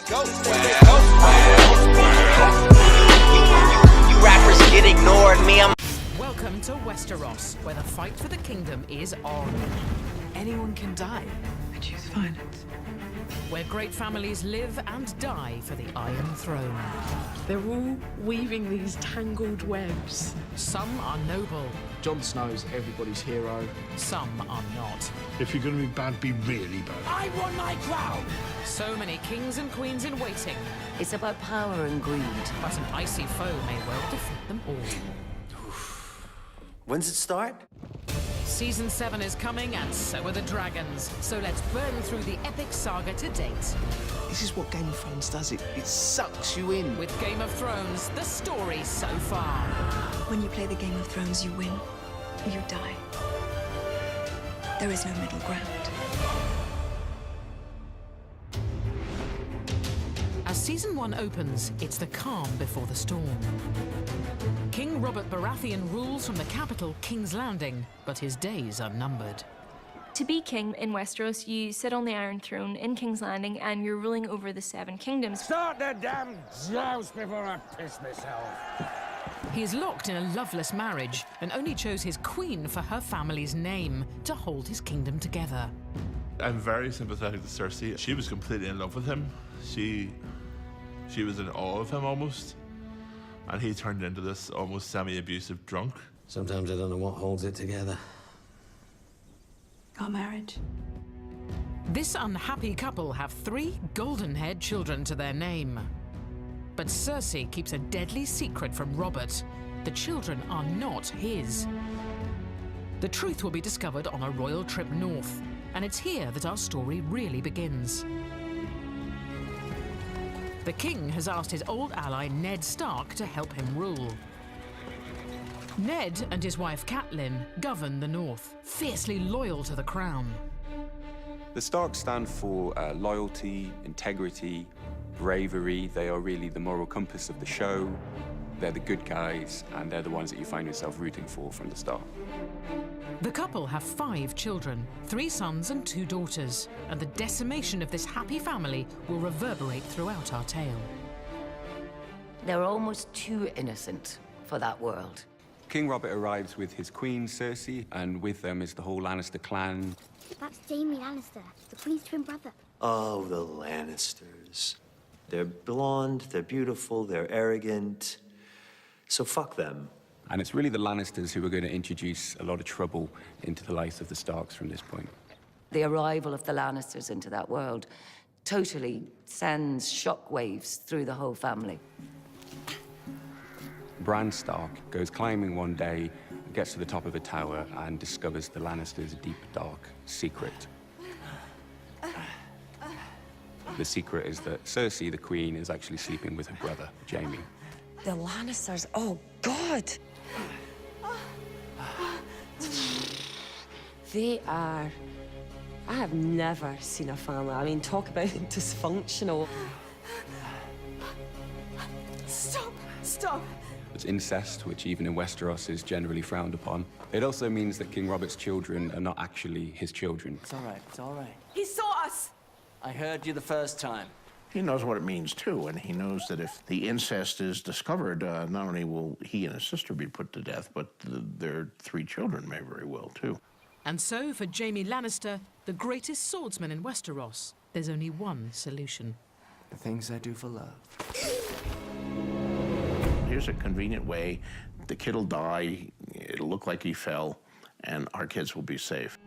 Go. You rappers get ignored, me. Welcome to Westeros, where the fight for the kingdom is on. Anyone can die. I choose violence. Where great families live and die for the Iron Throne. They're all weaving these tangled webs. Some are noble, Jon Snow's everybody's hero. some are not. If you're going to be bad, be really bad. I want my crown! So many kings and queens in waiting, It's about power and greed. but an icy foe may well defeat them all. When's it start? Season 7 is coming, and so are the dragons. So let's burn through the epic saga to date. This is what Game of Thrones does. It sucks you in. With Game of Thrones, the story so far. When you play the Game of Thrones, you win or you die. There is no middle ground. As Season 1 opens, it's the calm before the storm. King Robert Baratheon rules from the capital, King's Landing, but his days are numbered. To be king in Westeros, you sit on the Iron Throne in King's Landing and you're ruling over the 7 kingdoms. Start the damn joust before I piss myself. He is locked in a loveless marriage and only chose his queen for her family's name to hold his kingdom together. I'm very sympathetic to Cersei. She was completely in love with him. She was in awe of him almost. And he turned into this almost semi-abusive drunk. Sometimes I don't know what holds it together. Our marriage. This unhappy couple have 3 golden-haired children to their name. But Cersei keeps a deadly secret from Robert. The children are not his. The truth will be discovered on a royal trip north, and it's here that our story really begins. The king has asked his old ally Ned Stark to help him rule. Ned and his wife Catelyn govern the north, fiercely loyal to the crown. The Starks stand for loyalty, integrity, bravery. They are really the moral compass of the show. They're the good guys, and they're the ones that you find yourself rooting for from the start. The couple have 5 children, 3 sons and 2 daughters, and the decimation of this happy family will reverberate throughout our tale. They're almost too innocent for that world. King Robert arrives with his queen, Cersei, and with them is the whole Lannister clan. That's Jaime Lannister, the Queen's twin brother. Oh, the Lannisters. They're blonde, they're beautiful, they're arrogant. So fuck them. And it's really the Lannisters who are going to introduce a lot of trouble into the life of the Starks from this point. The arrival of the Lannisters into that world totally sends shockwaves through the whole family. Bran Stark goes climbing one day, gets to the top of a tower, and discovers the Lannisters' deep, dark secret. The secret is that Cersei, the queen, is actually sleeping with her brother, Jaime. The Lannisters, oh God! They are... I have never seen a family. I mean, talk about dysfunctional. Stop! Stop! It's incest, which even in Westeros is generally frowned upon. It also means that King Robert's children are not actually his children. It's all right, it's all right. He saw us! I heard you the first time. He knows what it means, too, and he knows that if the incest is discovered, not only will he and his sister be put to death, but their 3 children may very well, too. And so, for Jaime Lannister, the greatest swordsman in Westeros, there's only one solution. The things I do for love. Here's a convenient way. The kid will die, it'll look like he fell, and our kids will be safe.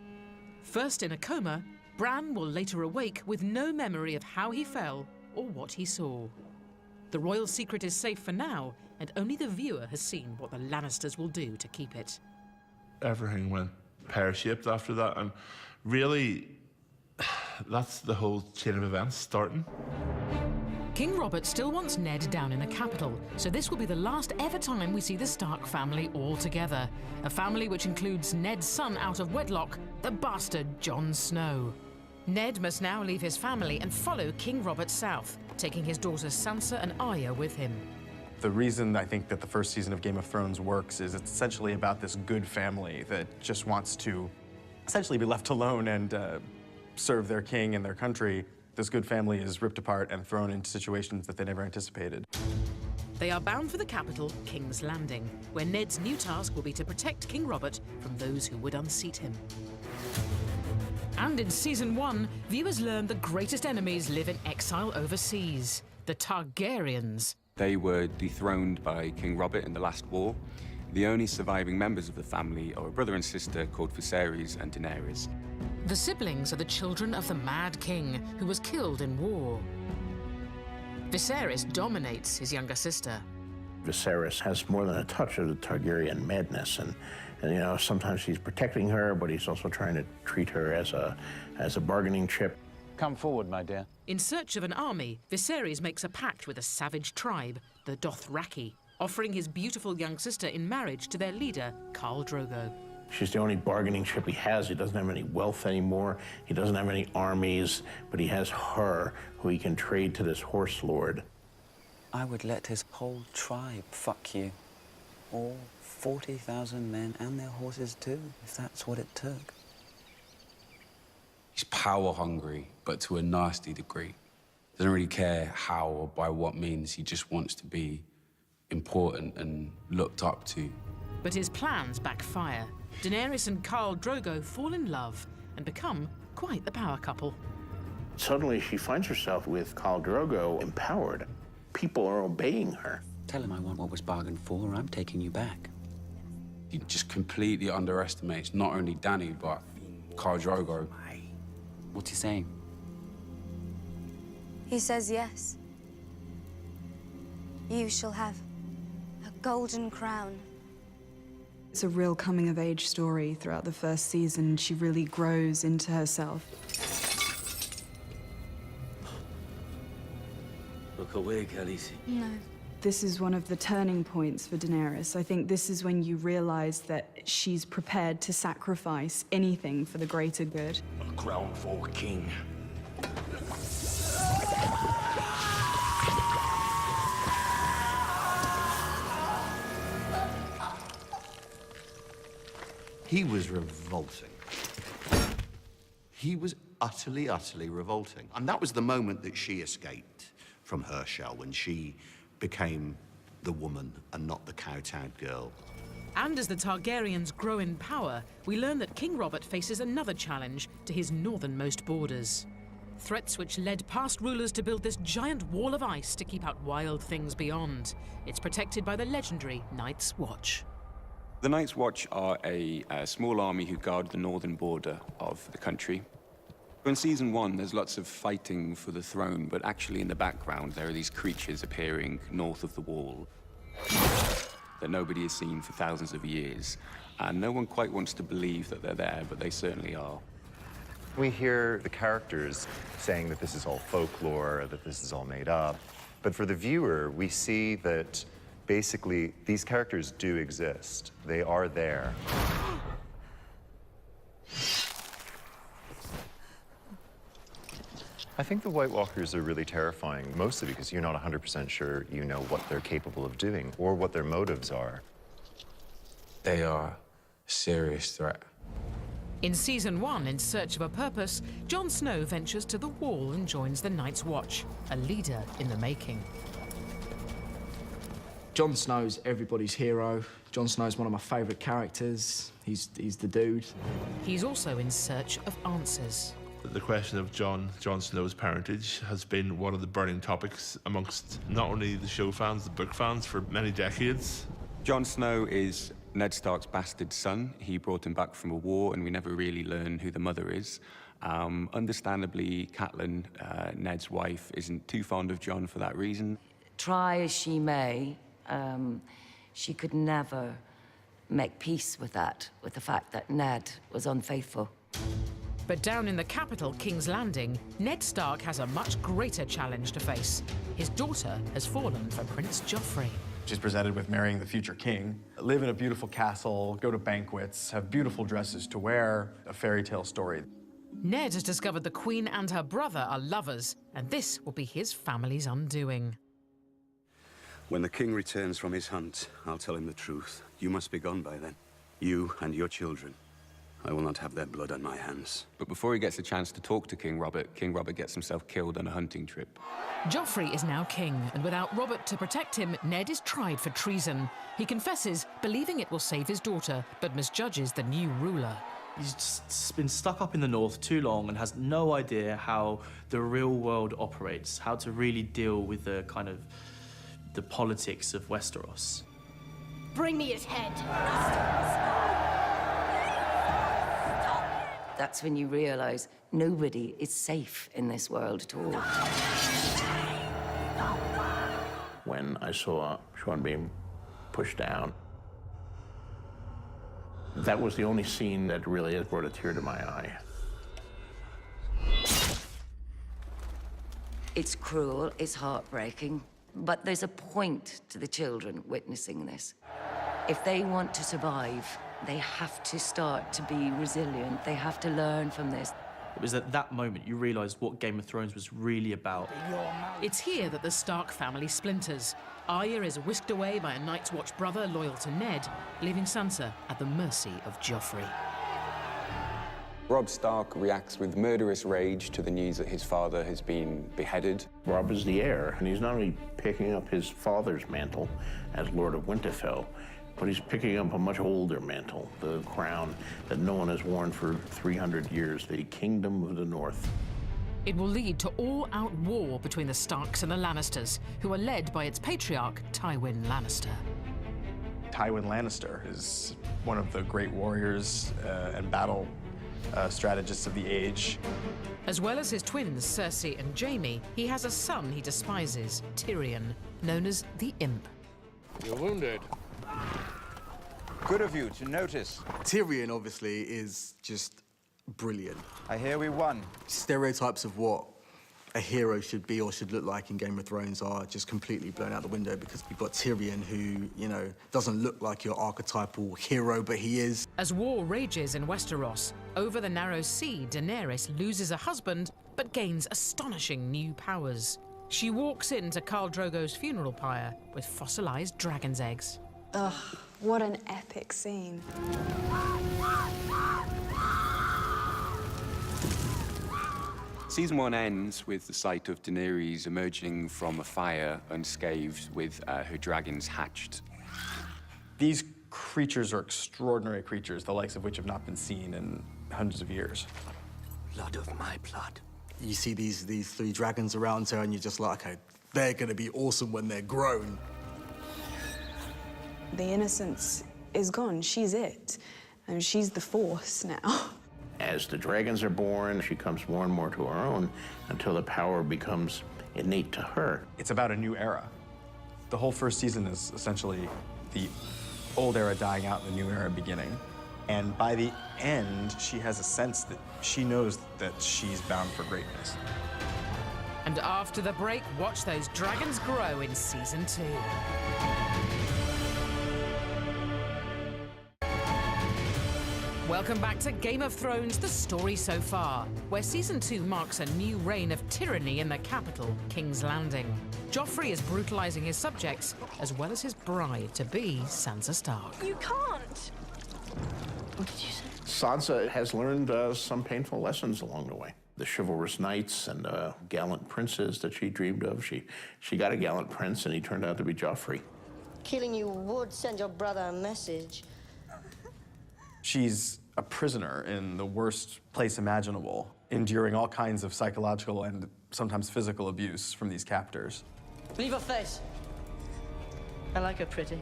First in a coma, Bran will later awake with no memory of how he fell or what he saw. The royal secret is safe for now, and only the viewer has seen what the Lannisters will do to keep it. Everything went pear-shaped after that, and really, that's the whole chain of events starting. King Robert still wants Ned down in the capital, so this will be the last ever time we see the Stark family all together. A family which includes Ned's son out of wedlock, the bastard Jon Snow. Ned must now leave his family and follow King Robert south, taking his daughters Sansa and Arya with him. The reason I think that the first season of Game of Thrones works is it's essentially about this good family that just wants to essentially be left alone and serve their king and their country. This good family is ripped apart and thrown into situations that they never anticipated. They are bound for the capital, King's Landing, where Ned's new task will be to protect King Robert from those who would unseat him. And in Season 1, viewers learn the greatest enemies live in exile overseas, the Targaryens. They were dethroned by King Robert in the last war. The only surviving members of the family are a brother and sister called Viserys and Daenerys. The siblings are the children of the Mad King, who was killed in war. Viserys dominates his younger sister. Viserys has more than a touch of the Targaryen madness, and you know, sometimes he's protecting her, but he's also trying to treat her as a bargaining chip. Come forward, my dear. In search of an army, Viserys makes a pact with a savage tribe, the Dothraki, offering his beautiful young sister in marriage to their leader, Khal Drogo. She's the only bargaining chip he has. He doesn't have any wealth anymore. He doesn't have any armies, but he has her, who he can trade to this horse lord. I would let his whole tribe fuck you. All 40,000 men and their horses too, if that's what it took. He's power hungry, but to a nasty degree. Doesn't really care how or by what means. He just wants to be important and looked up to. But his plans backfire. Daenerys and Khal Drogo fall in love and become quite the power couple. Suddenly, she finds herself with Khal Drogo empowered. People are obeying her. Tell him I want what was bargained for, or I'm taking you back. He just completely underestimates not only Dany, but Khal Drogo. What's he saying? He says yes. You shall have a golden crown. It's a real coming-of-age story throughout the first season. She really grows into herself. Look away, Khaleesi. No. This is one of the turning points for Daenerys. I think this is when you realize that she's prepared to sacrifice anything for the greater good. A crown for king. He was revolting. He was utterly, utterly revolting. And that was the moment that she escaped from her shell, when she became the woman and not the kowtowed girl. And as the Targaryens grow in power, we learn that King Robert faces another challenge to his northernmost borders. Threats which led past rulers to build this giant wall of ice to keep out wild things beyond. It's protected by the legendary Night's Watch. The Night's Watch are a small army who guard the northern border of the country. In Season 1, there's lots of fighting for the throne, but actually in the background, there are these creatures appearing north of the wall that nobody has seen for thousands of years. And no one quite wants to believe that they're there, but they certainly are. We hear the characters saying that this is all folklore, that this is all made up. But for the viewer, we see that basically these characters do exist. They are there. I think the White Walkers are really terrifying, mostly because you're not 100% sure you know what they're capable of doing or what their motives are. They are a serious threat. In Season 1, in search of a purpose, Jon Snow ventures to the Wall and joins the Night's Watch, a leader in the making. Jon Snow's everybody's hero. Jon Snow's one of my favourite characters. He's the dude. He's also in search of answers. The question of Jon Snow's parentage has been one of the burning topics amongst not only the show fans, the book fans, for many decades. Jon Snow is Ned Stark's bastard son. He brought him back from a war, and we never really learn who the mother is. Understandably, Catelyn, Ned's wife, isn't too fond of Jon for that reason. Try as she may, she could never make peace with the fact that Ned was unfaithful. But down in the capital, King's Landing, Ned Stark has a much greater challenge to face. His daughter has fallen for Prince Joffrey. She's presented with marrying the future king, live in a beautiful castle, go to banquets, have beautiful dresses to wear, a fairy tale story. Ned has discovered the Queen and her brother are lovers, and this will be his family's undoing. When the king returns from his hunt, I'll tell him the truth. You must be gone by then. You and your children. I will not have their blood on my hands. But before he gets a chance to talk to King Robert gets himself killed on a hunting trip. Joffrey is now king, and without Robert to protect him, Ned is tried for treason. He confesses, believing it will save his daughter, but misjudges the new ruler. He's just been stuck up in the north too long and has no idea how the real world operates, how to really deal with the politics of Westeros. Bring me his head. That's when you realize nobody is safe in this world at all. When I saw Sean being pushed down, that was the only scene that really has brought a tear to my eye. It's cruel, it's heartbreaking, but there's a point to the children witnessing this. If they want to survive, they have to start to be resilient. They have to learn from this. It was at that moment you realised what Game of Thrones was really about. It's here that the Stark family splinters. Arya is whisked away by a Night's Watch brother loyal to Ned, leaving Sansa at the mercy of Joffrey. Robb Stark reacts with murderous rage to the news that his father has been beheaded. Robb is the heir, and he's not only picking up his father's mantle as Lord of Winterfell, but he's picking up a much older mantle, the crown that no one has worn for 300 years, the Kingdom of the North. It will lead to all-out war between the Starks and the Lannisters, who are led by its patriarch, Tywin Lannister. Tywin Lannister is one of the great warriors and battle strategists of the age. As well as his twins, Cersei and Jaime, he has a son he despises, Tyrion, known as the Imp. You're wounded. Good of you to notice. Tyrion, obviously, is just brilliant. I hear we won. Stereotypes of what a hero should be or should look like in Game of Thrones are just completely blown out the window because you've got Tyrion who, you know, doesn't look like your archetypal hero, but he is. As war rages in Westeros, over the Narrow Sea, Daenerys loses a husband but gains astonishing new powers. She walks into Khal Drogo's funeral pyre with fossilized dragon's eggs. Ugh, what an epic scene. Season 1 ends with the sight of Daenerys emerging from a fire unscathed with her dragons hatched. These creatures are extraordinary creatures, the likes of which have not been seen in hundreds of years. Blood of my blood. You see these three dragons around her and you're just like, okay, they're gonna be awesome when they're grown. The innocence is gone. She's it. And she's the Force now. As the dragons are born, she comes more and more to her own until the power becomes innate to her. It's about a new era. The whole first season is essentially the old era dying out and the new era beginning. And by the end, she has a sense that she knows that she's bound for greatness. And after the break, watch those dragons grow in Season 2. Welcome back to Game of Thrones, the story so far, where Season 2 marks a new reign of tyranny in the capital, King's Landing. Joffrey is brutalizing his subjects, as well as his bride-to-be, Sansa Stark. You can't! What did you say? Sansa has learned some painful lessons along the way. The chivalrous knights and gallant princes that she dreamed of. She got a gallant prince, and he turned out to be Joffrey. Killing you would send your brother a message. She's a prisoner in the worst place imaginable, enduring all kinds of psychological and sometimes physical abuse from these captors. Leave her face. I like her pretty.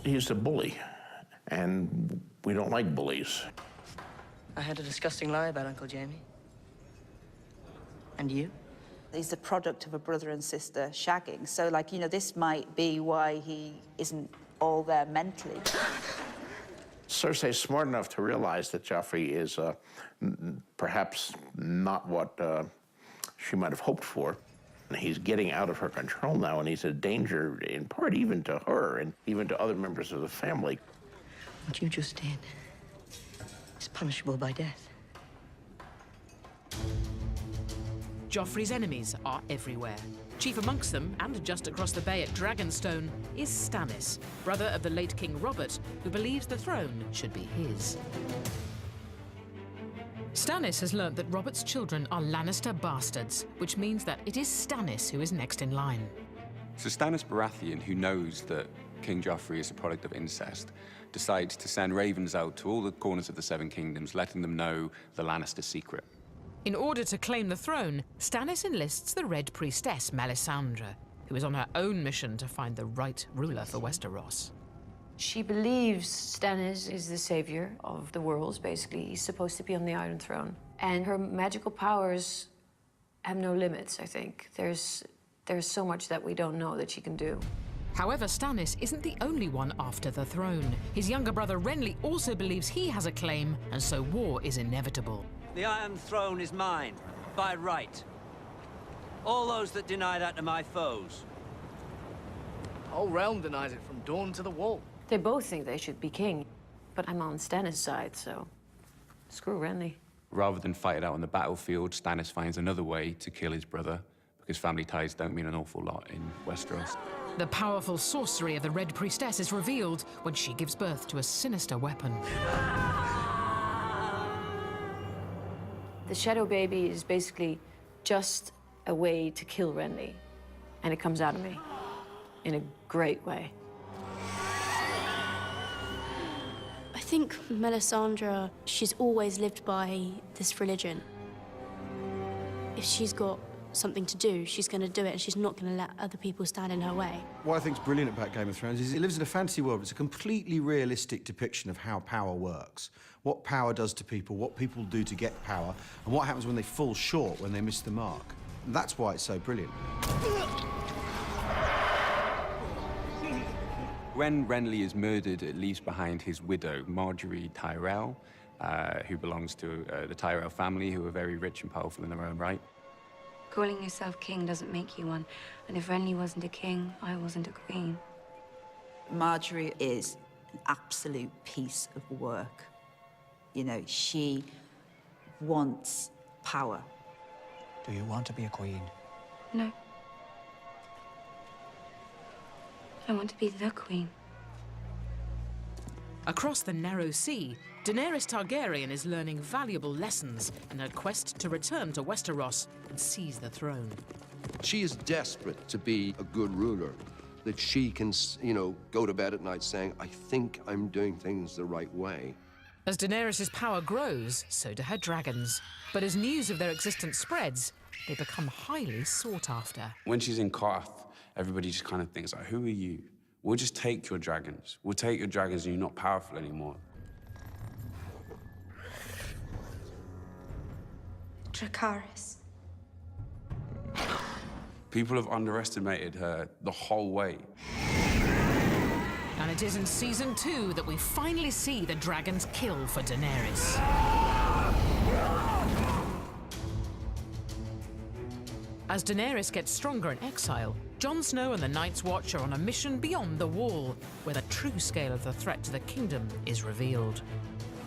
He's a bully, and we don't like bullies. I had a disgusting lie about Uncle Jamie. And you? He's the product of a brother and sister shagging. So, like, you know, this might be why he isn't all there mentally. Cersei's smart enough to realize that Joffrey is perhaps not what she might have hoped for. And he's getting out of her control now, and he's a danger, in part, even to her and even to other members of the family. What you just did is punishable by death. Joffrey's enemies are everywhere. Chief amongst them, and just across the bay at Dragonstone, is Stannis, brother of the late King Robert, who believes the throne should be his. Stannis has learnt that Robert's children are Lannister bastards, which means that it is Stannis who is next in line. So Stannis Baratheon, who knows that King Joffrey is a product of incest, decides to send ravens out to all the corners of the Seven Kingdoms, letting them know the Lannister secret. In order to claim the throne, Stannis enlists the Red Priestess, Melisandre, who is on her own mission to find the right ruler for Westeros. She believes Stannis is the savior of the worlds, basically. He's supposed to be on the Iron Throne. And her magical powers have no limits, I think. There's so much that we don't know that she can do. However, Stannis isn't the only one after the throne. His younger brother Renly also believes he has a claim, and so war is inevitable. The Iron Throne is mine, by right. All those that deny that are my foes. The whole realm denies it from dawn to the wall. They both think they should be king, but I'm on Stannis' side, so screw Renly. Rather than fight it out on the battlefield, Stannis finds another way to kill his brother, because family ties don't mean an awful lot in Westeros. The powerful sorcery of the Red Priestess is revealed when she gives birth to a sinister weapon. The Shadow Baby is basically just a way to kill Renly, and it comes out of me in a great way. I think Melisandre, she's always lived by this religion. If she's got something to do, she's going to do it, and she's not going to let other people stand in her way. What I think is brilliant about Game of Thrones is it lives in a fantasy world. It's a completely realistic depiction of how power works, what power does to people, what people do to get power, and what happens when they fall short, when they miss the mark. And that's why it's so brilliant. When Renly is murdered, it leaves behind his widow, Marjorie Tyrell, who belongs to the Tyrell family, who are very rich and powerful in their own right. Calling yourself king doesn't make you one. And if Renly wasn't a king, I wasn't a queen. Marjorie is an absolute piece of work. You know, she wants power. Do you want to be a queen? No. I want to be the queen. Across the Narrow Sea, Daenerys Targaryen is learning valuable lessons in her quest to return to Westeros and seize the throne. She is desperate to be a good ruler, that she can, go to bed at night saying, I think I'm doing things the right way. As Daenerys' power grows, so do her dragons. But as news of their existence spreads, they become highly sought after. When she's in Qarth, everybody just kind of thinks, like, who are you? We'll just take your dragons. We'll take your dragons and you're not powerful anymore. Dracarys. People have underestimated her the whole way. And it is in Season 2 that we finally see the dragons kill for Daenerys. As Daenerys gets stronger in exile, Jon Snow and the Night's Watch are on a mission beyond the Wall, where the true scale of the threat to the kingdom is revealed.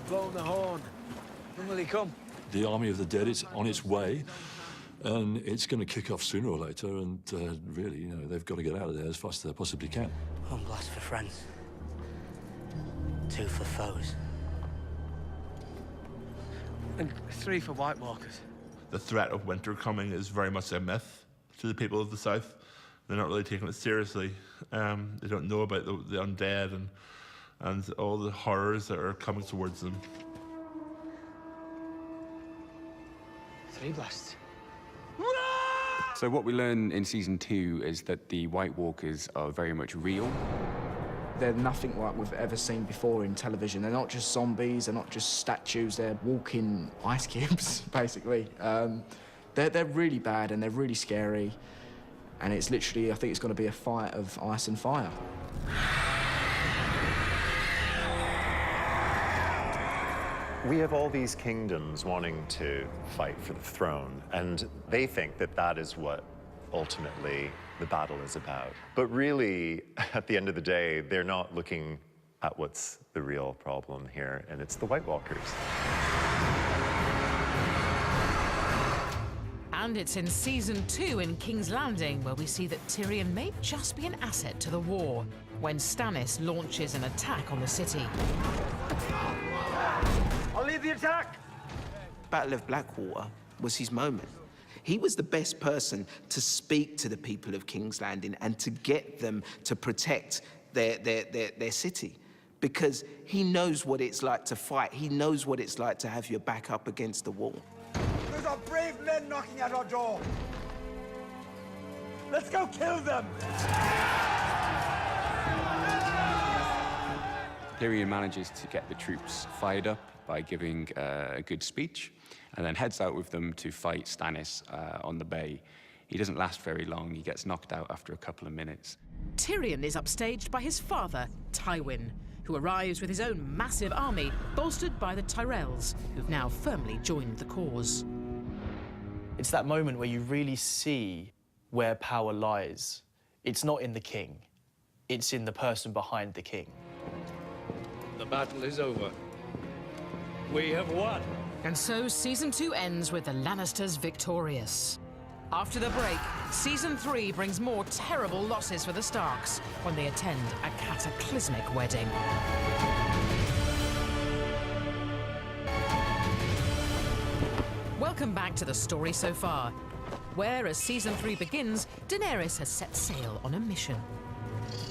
Blow the horn. When will he come? The army of the dead is on its way, and it's going to kick off sooner or later, and really, they've got to get out of there as fast as they possibly can. One blast for friends. Two for foes. And 3 for White Walkers. The threat of winter coming is very much a myth to the people of the South. They're not really taking it seriously. They don't know about the undead and all the horrors that are coming towards them. 3 blasts. So what we learn in Season 2 is that the White Walkers are very much real. They're nothing like we've ever seen before in television. They're not just zombies, they're not just statues, they're walking ice cubes, basically. They're really bad and they're really scary. And it's literally, I think it's going to be a fight of ice and fire. We have all these kingdoms wanting to fight for the throne, and they think that that is what ultimately the battle is about. But really, at the end of the day, they're not looking at what's the real problem here, and it's the White Walkers. And And it's in Season 2 in King's Landing where we see that Tyrion may just be an asset to the war, when Stannis launches an attack on the city. I'll lead the attack! Battle of Blackwater was his moment. He was the best person to speak to the people of King's Landing and to get them to protect their city. Because he knows what it's like to fight. He knows what it's like to have your back up against the wall. There's our brave men knocking at our door. Let's go kill them! Tyrion manages to get the troops fired up by giving a good speech, and then heads out with them to fight Stannis on the bay. He doesn't last very long. He gets knocked out after a couple of minutes. Tyrion is upstaged by his father, Tywin, who arrives with his own massive army, bolstered by the Tyrells, who've now firmly joined the cause. It's that moment where you really see where power lies. It's not in the king. It's in the person behind the king. The battle is over. We have won. And so Season 2 ends with the Lannisters victorious. After the break, Season 3 brings more terrible losses for the Starks when they attend a cataclysmic wedding. Welcome back to the story so far, where, as Season 3 begins, Daenerys has set sail on a mission.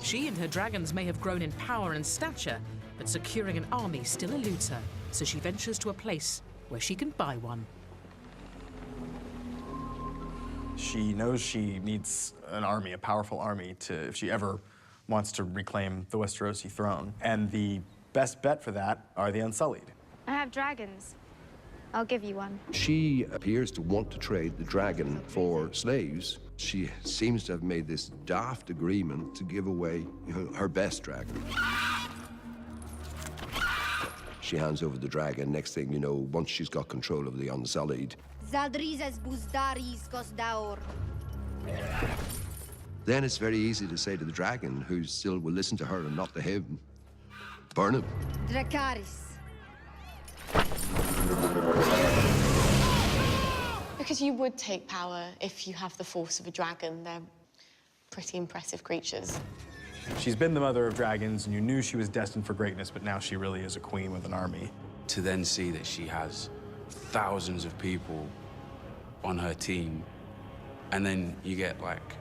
She and her dragons may have grown in power and stature, but securing an army still eludes her, so she ventures to a place where she can buy one. She knows she needs an army, a powerful army, if she ever wants to reclaim the Westerosi throne. And the best bet for that are the Unsullied. I have dragons. I'll give you one. She appears to want to trade the dragon for slaves. She seems to have made this daft agreement to give away her best dragon. She hands over the dragon. Next thing you know, once she's got control of the Unsullied, then it's very easy to say to the dragon, who still will listen to her and not to him, burn him. Dracarys. Because you would take power if you have the force of a dragon. They're pretty impressive creatures. She's been the mother of dragons, and you knew she was destined for greatness, but now she really is a queen with an army. To then see that she has thousands of people on her team, and then you get like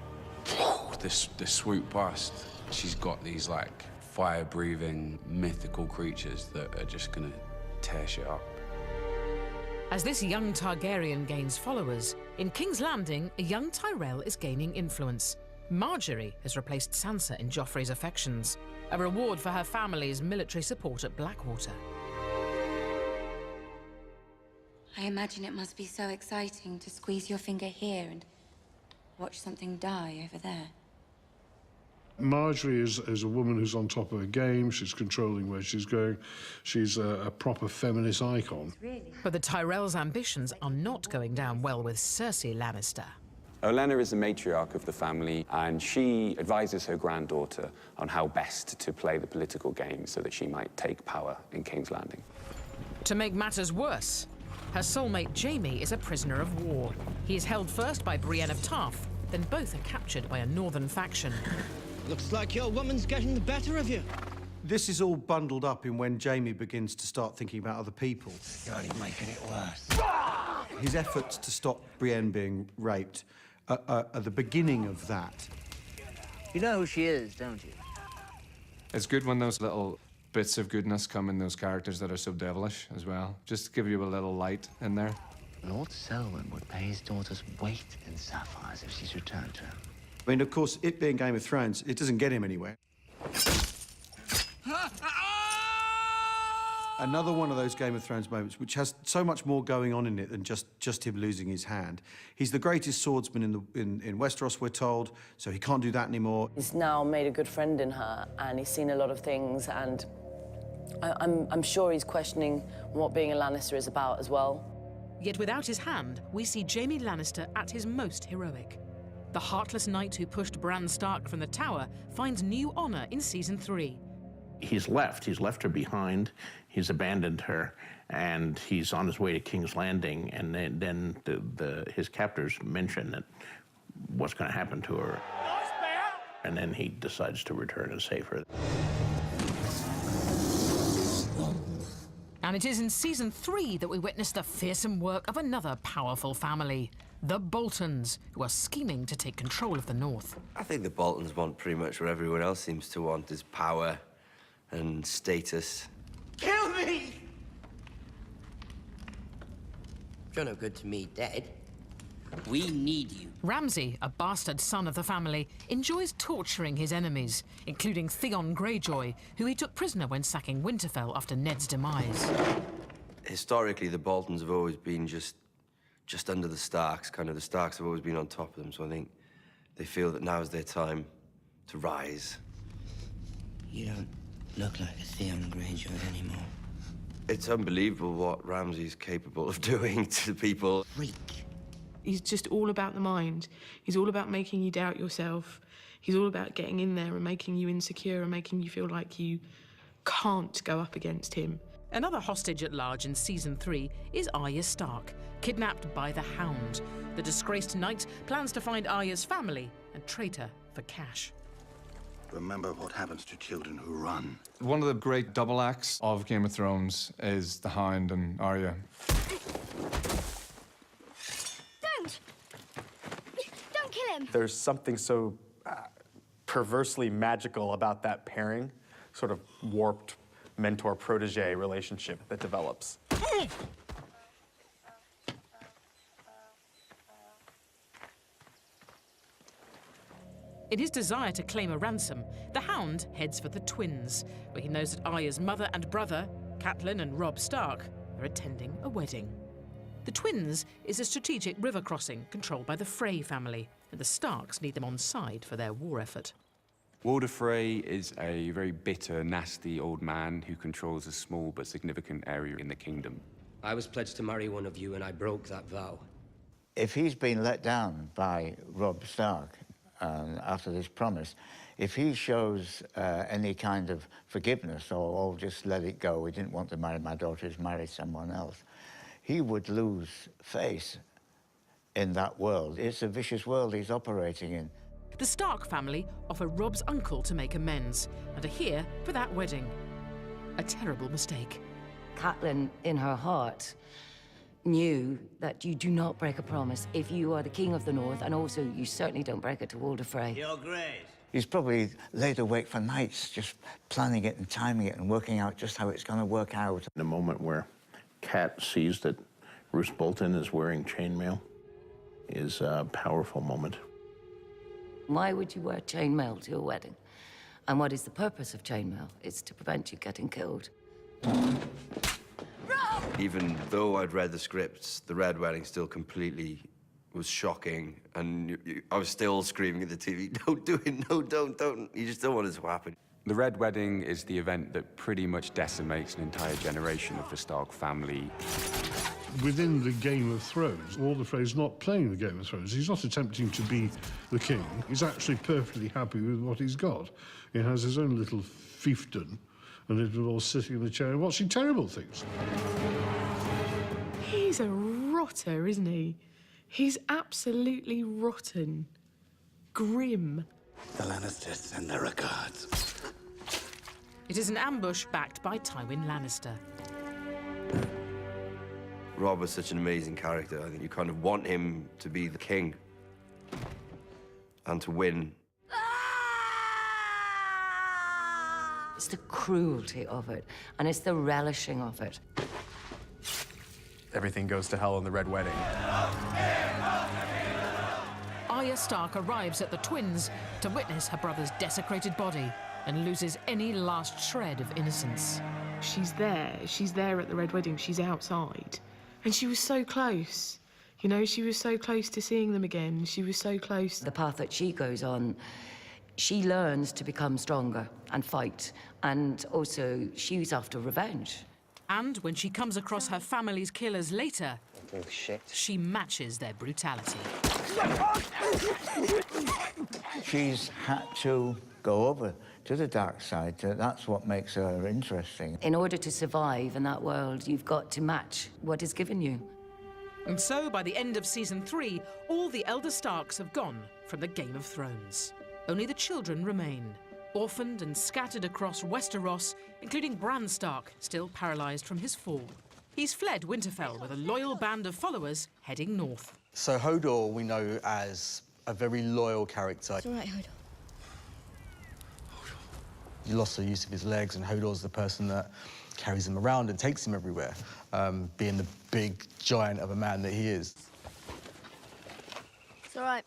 this swoop past. She's got these like fire-breathing mythical creatures that are just gonna tear shit up. As this young Targaryen gains followers, in King's Landing, a young Tyrell is gaining influence. Marjorie has replaced Sansa in Joffrey's affections, a reward for her family's military support at Blackwater. I imagine it must be so exciting to squeeze your finger here and watch something die over there. Marjorie is a woman who's on top of her game. She's controlling where she's going. She's a proper feminist icon. But the Tyrells' ambitions are not going down well with Cersei Lannister. Olenna is the matriarch of the family, and she advises her granddaughter on how best to play the political game so that she might take power in King's Landing. To make matters worse, her soulmate Jaime is a prisoner of war. He is held first by Brienne of Tarth, then both are captured by a northern faction. Looks like your woman's getting the better of you. This is all bundled up in when Jaime begins to start thinking about other people. You're only making it worse. His efforts to stop Brienne being raped are the beginning of that. You know who she is, don't you? It's good when those little bits of goodness come in those characters that are so devilish as well. Just to give you a little light in there. Lord Selwyn would pay his daughter's weight in sapphires if she's returned to him. I mean, of course, it being Game of Thrones, it doesn't get him anywhere. Another one of those Game of Thrones moments, which has so much more going on in it than just him losing his hand. He's the greatest swordsman in Westeros, we're told, so he can't do that anymore. He's now made a good friend in her, and he's seen a lot of things, and I'm sure he's questioning what being a Lannister is about as well. Yet without his hand, we see Jaime Lannister at his most heroic. The heartless knight who pushed Bran Stark from the tower finds new honor in Season 3. He's left her behind, he's abandoned her, and he's on his way to King's Landing, and then his captors mention that what's going to happen to her. And then he decides to return and save her. And it is in season 3 that we witness the fearsome work of another powerful family, the Boltons, who are scheming to take control of the North. I think the Boltons want pretty much what everyone else seems to want, is power and status. Kill me! You're no good to me, dead. We need you. Ramsay, a bastard son of the family, enjoys torturing his enemies, including Theon Greyjoy, who he took prisoner when sacking Winterfell after Ned's demise. Historically, the Boltons have always been just under the Starks. Kind of the Starks have always been on top of them, so I think they feel that now is their time to rise. You don't look like a Theon Greyjoy anymore. It's unbelievable what Ramsay's capable of doing to people. Freak. He's just all about the mind. He's all about making you doubt yourself. He's all about getting in there and making you insecure and making you feel like you can't go up against him. Another hostage at large in season 3 is Arya Stark, kidnapped by the Hound. The disgraced knight plans to find Arya's family and trade her for cash. Remember what happens to children who run. One of the great double acts of Game of Thrones is the Hound and Arya. Don't kill him! There's something so perversely magical about that pairing, sort of warped mentor-protege relationship that develops. In his desire to claim a ransom, the Hound heads for the Twins, where he knows that Arya's mother and brother, Catelyn and Robb Stark, are attending a wedding. The Twins is a strategic river crossing controlled by the Frey family, and the Starks need them on side for their war effort. Walder Frey is a very bitter, nasty old man who controls a small but significant area in the kingdom. I was pledged to marry one of you, and I broke that vow. If he's been let down by Robb Stark after this promise, if he shows any kind of forgiveness or just let it go, we didn't want to marry my daughter, he's married someone else, he would lose face in that world. It's a vicious world he's operating in. The Stark family offer Robb's uncle to make amends and are here for that wedding. A terrible mistake. Catelyn, in her heart, knew that you do not break a promise if you are the King of the North, and also you certainly don't break it to Walder Frey. Your Grace. He's probably laid awake for nights just planning it and timing it and working out just how it's going to work out. The moment where Cat sees that Roose Bolton is wearing chainmail is a powerful moment. Why would you wear chainmail to your wedding? And what is the purpose of chainmail? It's to prevent you getting killed. Even though I'd read the scripts, the Red Wedding still completely was shocking, and I was still screaming at the TV, don't do it, no, don't. You just don't want it to happen. The Red Wedding is the event that pretty much decimates an entire generation of the Stark family. Within the Game of Thrones, Walder Frey's not playing the Game of Thrones. He's not attempting to be the king. He's actually perfectly happy with what he's got. He has his own little fiefdom, and it was all sitting in the chair and watching terrible things. He's a rotter, isn't he? He's absolutely rotten. Grim. The Lannisters send their regards. It is an ambush backed by Tywin Lannister. Robb was such an amazing character. I think you kind of want him to be the king and to win. It's the cruelty of it, and it's the relishing of it. Everything goes to hell in the Red Wedding. Arya Stark arrives at the Twins to witness her brother's desecrated body and loses any last shred of innocence. She's there at the Red Wedding, she's outside. And she was so close. You know, she was so close to seeing them again. She was so close. The path that she goes on, she learns to become stronger and fight. And also, she's after revenge. And when she comes across her family's killers later, Oh, shit. she matches their brutality. She's had to go over to the dark side. That's what makes her interesting. In order to survive in that world, you've got to match what is given you. And so, by the end of season 3, all the elder Starks have gone from the Game of Thrones. Only the children remain, orphaned and scattered across Westeros, including Bran Stark, still paralysed from his fall. He's fled Winterfell with a loyal band of followers heading north. So Hodor we know as a very loyal character. It's all right, Hodor. He lost the use of his legs, and Hodor's the person that carries him around and takes him everywhere, being the big giant of a man that he is. It's all right.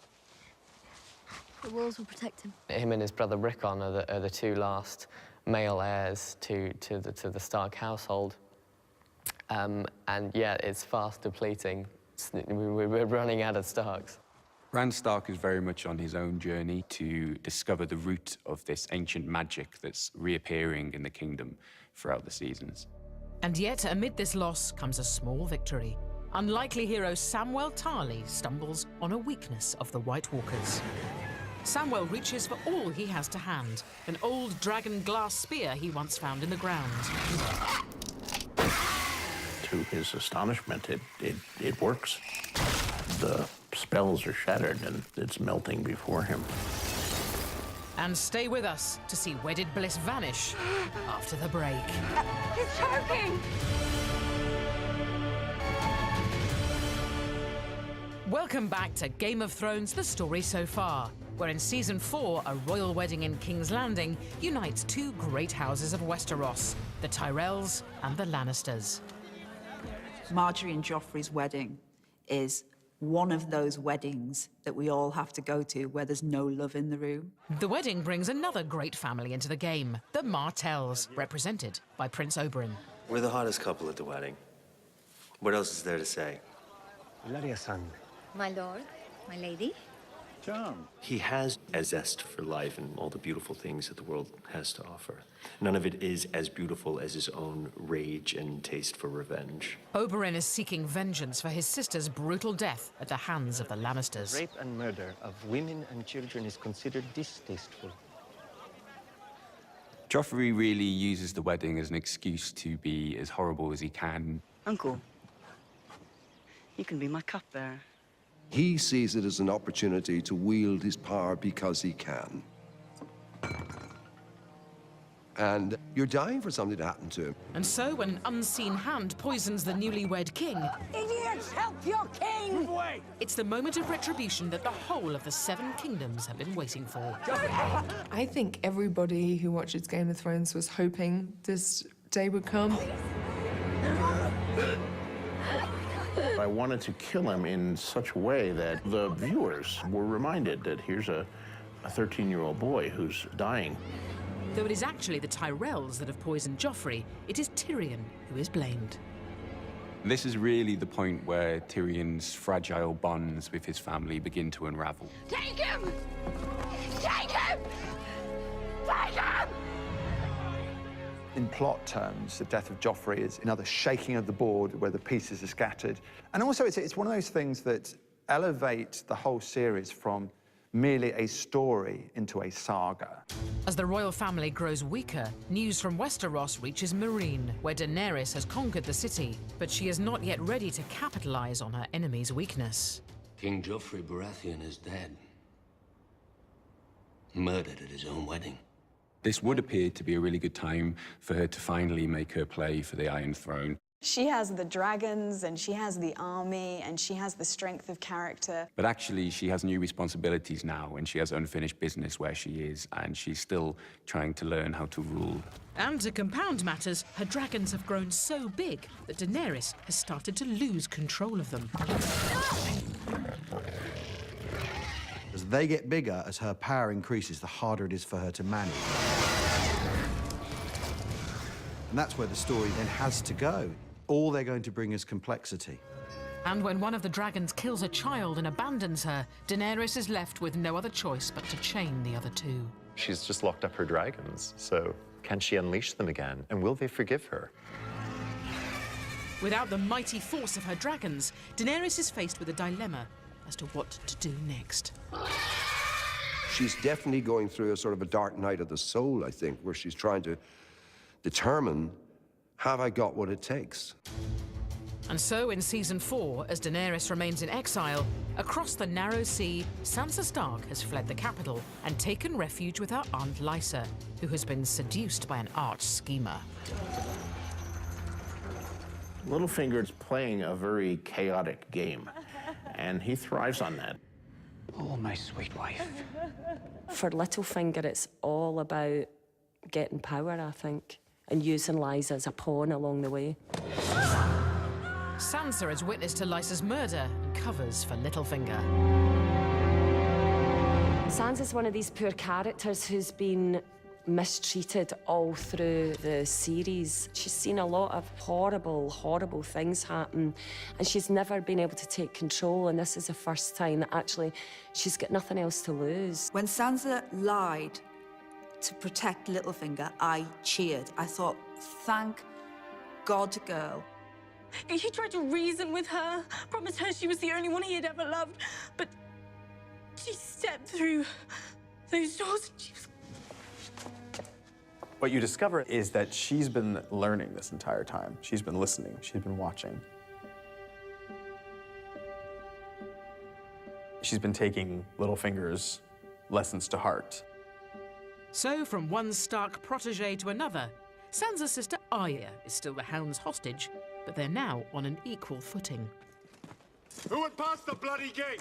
The walls will protect him. Him and his brother Rickon are the two last male heirs to the Stark household. And yeah, it's fast depleting. We're running out of Starks. Bran Stark is very much on his own journey to discover the root of this ancient magic that's reappearing in the kingdom throughout the seasons. And yet, amid this loss comes a small victory. Unlikely hero Samwell Tarly stumbles on a weakness of the White Walkers. Samwell reaches for all he has to hand, an old dragon glass spear he once found in the ground. To his astonishment, it works. The spells are shattered and it's melting before him. And stay with us to see Wedded Bliss vanish after the break. He's choking! Welcome back to Game of Thrones, The Story So Far, where in Season 4, a royal wedding in King's Landing unites two great houses of Westeros, the Tyrells and the Lannisters. Marjorie and Joffrey's wedding is one of those weddings that we all have to go to where there's no love in the room. The wedding brings another great family into the game, the Martells, represented by Prince Oberyn. We're the hottest couple at the wedding. What else is there to say? Ilaria-san. My lord, my lady. John. He has a zest for life and all the beautiful things that the world has to offer. None of it is as beautiful as his own rage and taste for revenge. Oberyn is seeking vengeance for his sister's brutal death at the hands of the Lannisters. Rape and murder of women and children is considered distasteful. Joffrey really uses the wedding as an excuse to be as horrible as he can. Uncle, you can be my cupbearer. He sees it as an opportunity to wield his power because he can. And you're dying for something to happen to him. And so, when an unseen hand poisons the newlywed king... Idiots, help your king! Move away! It's the moment of retribution that the whole of the Seven Kingdoms have been waiting for. I think everybody who watches Game of Thrones was hoping this day would come. I wanted to kill him in such a way that the viewers were reminded that here's a 13-year-old boy who's dying. Though it is actually the Tyrells that have poisoned Joffrey, it is Tyrion who is blamed. This is really the point where Tyrion's fragile bonds with his family begin to unravel. Take him! Take him! Take him! In plot terms, the death of Joffrey is another shaking of the board where the pieces are scattered. And also, it's one of those things that elevate the whole series from merely a story into a saga. As the royal family grows weaker, news from Westeros reaches Meereen, where Daenerys has conquered the city, but she is not yet ready to capitalize on her enemy's weakness. King Joffrey Baratheon is dead. Murdered at his own wedding. This would appear to be a really good time for her to finally make her play for the Iron Throne. She has the dragons, and she has the army, and she has the strength of character. But actually, she has new responsibilities now, and she has unfinished business where she is, and she's still trying to learn how to rule. And to compound matters, her dragons have grown so big that Daenerys has started to lose control of them. As they get bigger, as her power increases, the harder it is for her to manage. And that's where the story then has to go. All they're going to bring is complexity. And when one of the dragons kills a child and abandons her, Daenerys is left with no other choice but to chain the other two. She's just locked up her dragons, so can she unleash them again? And will they forgive her? Without the mighty force of her dragons, Daenerys is faced with a dilemma as to what to do next. She's definitely going through a sort of a dark night of the soul, I think, where she's trying to determine, have I got what it takes? And so, in Season 4, as Daenerys remains in exile, across the Narrow Sea, Sansa Stark has fled the capital and taken refuge with her Aunt Lysa, who has been seduced by an arch-schemer. Littlefinger is playing a very chaotic game, and he thrives on that. Oh, my sweet wife. For Littlefinger, it's all about getting power, I think, and using Lysa as a pawn along the way. Sansa is witness to Lysa's murder and covers for Littlefinger. Sansa's one of these poor characters who's been mistreated all through the series. She's seen a lot of horrible, horrible things happen, and she's never been able to take control, and this is the first time that actually she's got nothing else to lose. When Sansa lied to protect Littlefinger, I cheered. I thought, thank God, girl. He tried to reason with her, promised her she was the only one he had ever loved, but she stepped through those doors and she was... What you discover is that she's been learning this entire time. She's been listening, she's been watching. She's been taking Littlefinger's lessons to heart. So, from one Stark protege to another, Sansa's sister Arya is still the Hound's hostage, but they're now on an equal footing. Who would pass the bloody gate?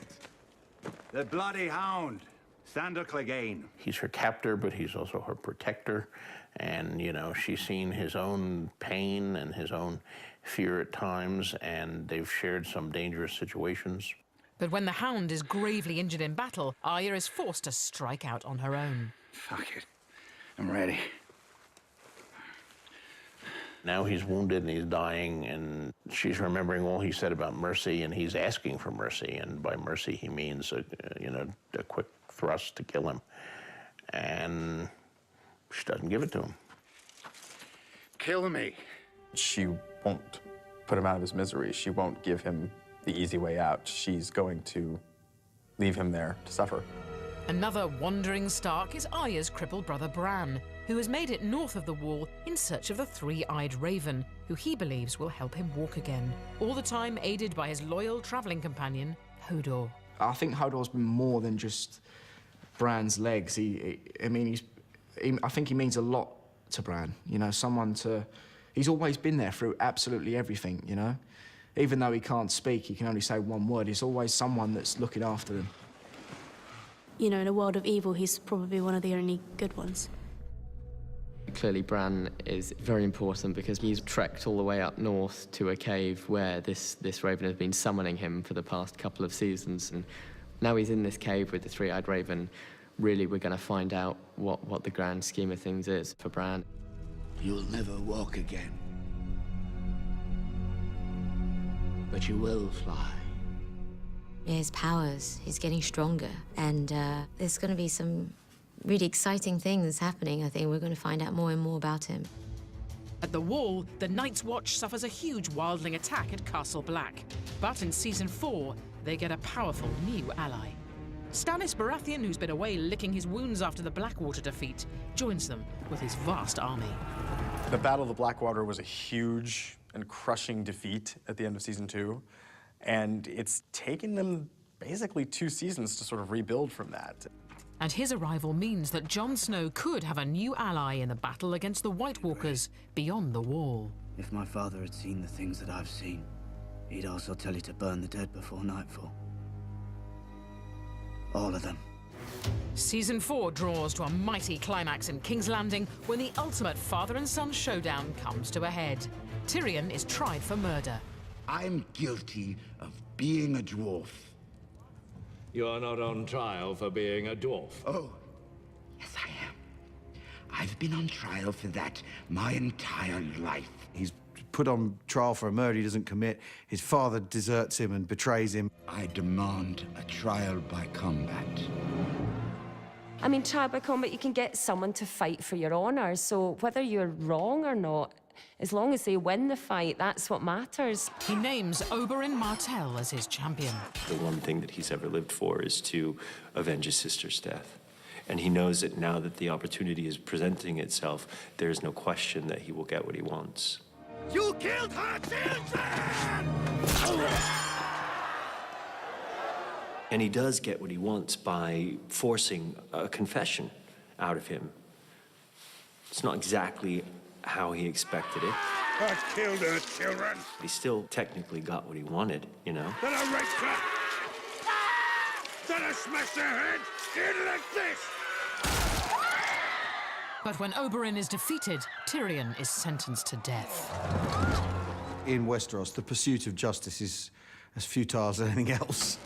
The bloody Hound, Sandor Clegane. He's her captor, but he's also her protector. And, you know, she's seen his own pain and his own fear at times, and they've shared some dangerous situations. But when the Hound is gravely injured in battle, Arya is forced to strike out on her own. Fuck it. I'm ready. Now he's wounded and he's dying, and she's remembering all he said about mercy, and he's asking for mercy. And by mercy, he means, a quick thrust to kill him. And she doesn't give it to him. Kill me. She won't put him out of his misery. She won't give him the easy way out. She's going to leave him there to suffer. Another wandering Stark is Arya's crippled brother Bran, who has made it north of the Wall in search of the three-eyed raven, who he believes will help him walk again, all the time aided by his loyal travelling companion, Hodor. I think Hodor's been more than just Bran's legs. I think he means a lot to Bran, you know, he's always been there through absolutely everything, you know? Even though he can't speak, he can only say one word, he's always someone that's looking after him. You know, in a world of evil, he's probably one of the only good ones. Clearly, Bran is very important because he's trekked all the way up north to a cave where this raven has been summoning him for the past couple of seasons. And now he's in this cave with the three-eyed raven. Really, we're going to find out what the grand scheme of things is for Bran. You'll never walk again. But you will fly. His powers, he's getting stronger, and there's going to be some really exciting things happening. I think we're going to find out more and more about him. At the Wall, the Night's Watch suffers a huge wildling attack at Castle Black. But in Season 4, they get a powerful new ally. Stannis Baratheon, who's been away licking his wounds after the Blackwater defeat, joins them with his vast army. The Battle of the Blackwater was a huge and crushing defeat at the end of Season 2, and it's taken them basically 2 seasons to sort of rebuild from that. And his arrival means that Jon Snow could have a new ally in the battle against the White Walkers beyond the Wall. If my father had seen the things that I've seen, he'd also tell you to burn the dead before nightfall. All of them. Season 4 draws to a mighty climax in King's Landing when the ultimate father and son showdown comes to a head. Tyrion is tried for murder. I'm guilty of being a dwarf. You're not on trial for being a dwarf. Oh, yes I am. I've been on trial for that my entire life. He's put on trial for a murder he doesn't commit. His father deserts him and betrays him. I demand a trial by combat. I mean, trial by combat, you can get someone to fight for your honor, so whether you're wrong or not, as long as they win the fight, that's what matters. He names Oberyn Martell as his champion. The one thing that he's ever lived for is to avenge his sister's death. And he knows that now that the opportunity is presenting itself, there's no question that he will get what he wants. You killed her children! And he does get what he wants by forcing a confession out of him. It's not exactly how he expected it. I killed her children. He still technically got what he wanted, you know? Then I raped her. Then I smashed her head in like this. But when Oberyn is defeated, Tyrion is sentenced to death. In Westeros, the pursuit of justice is as futile as anything else.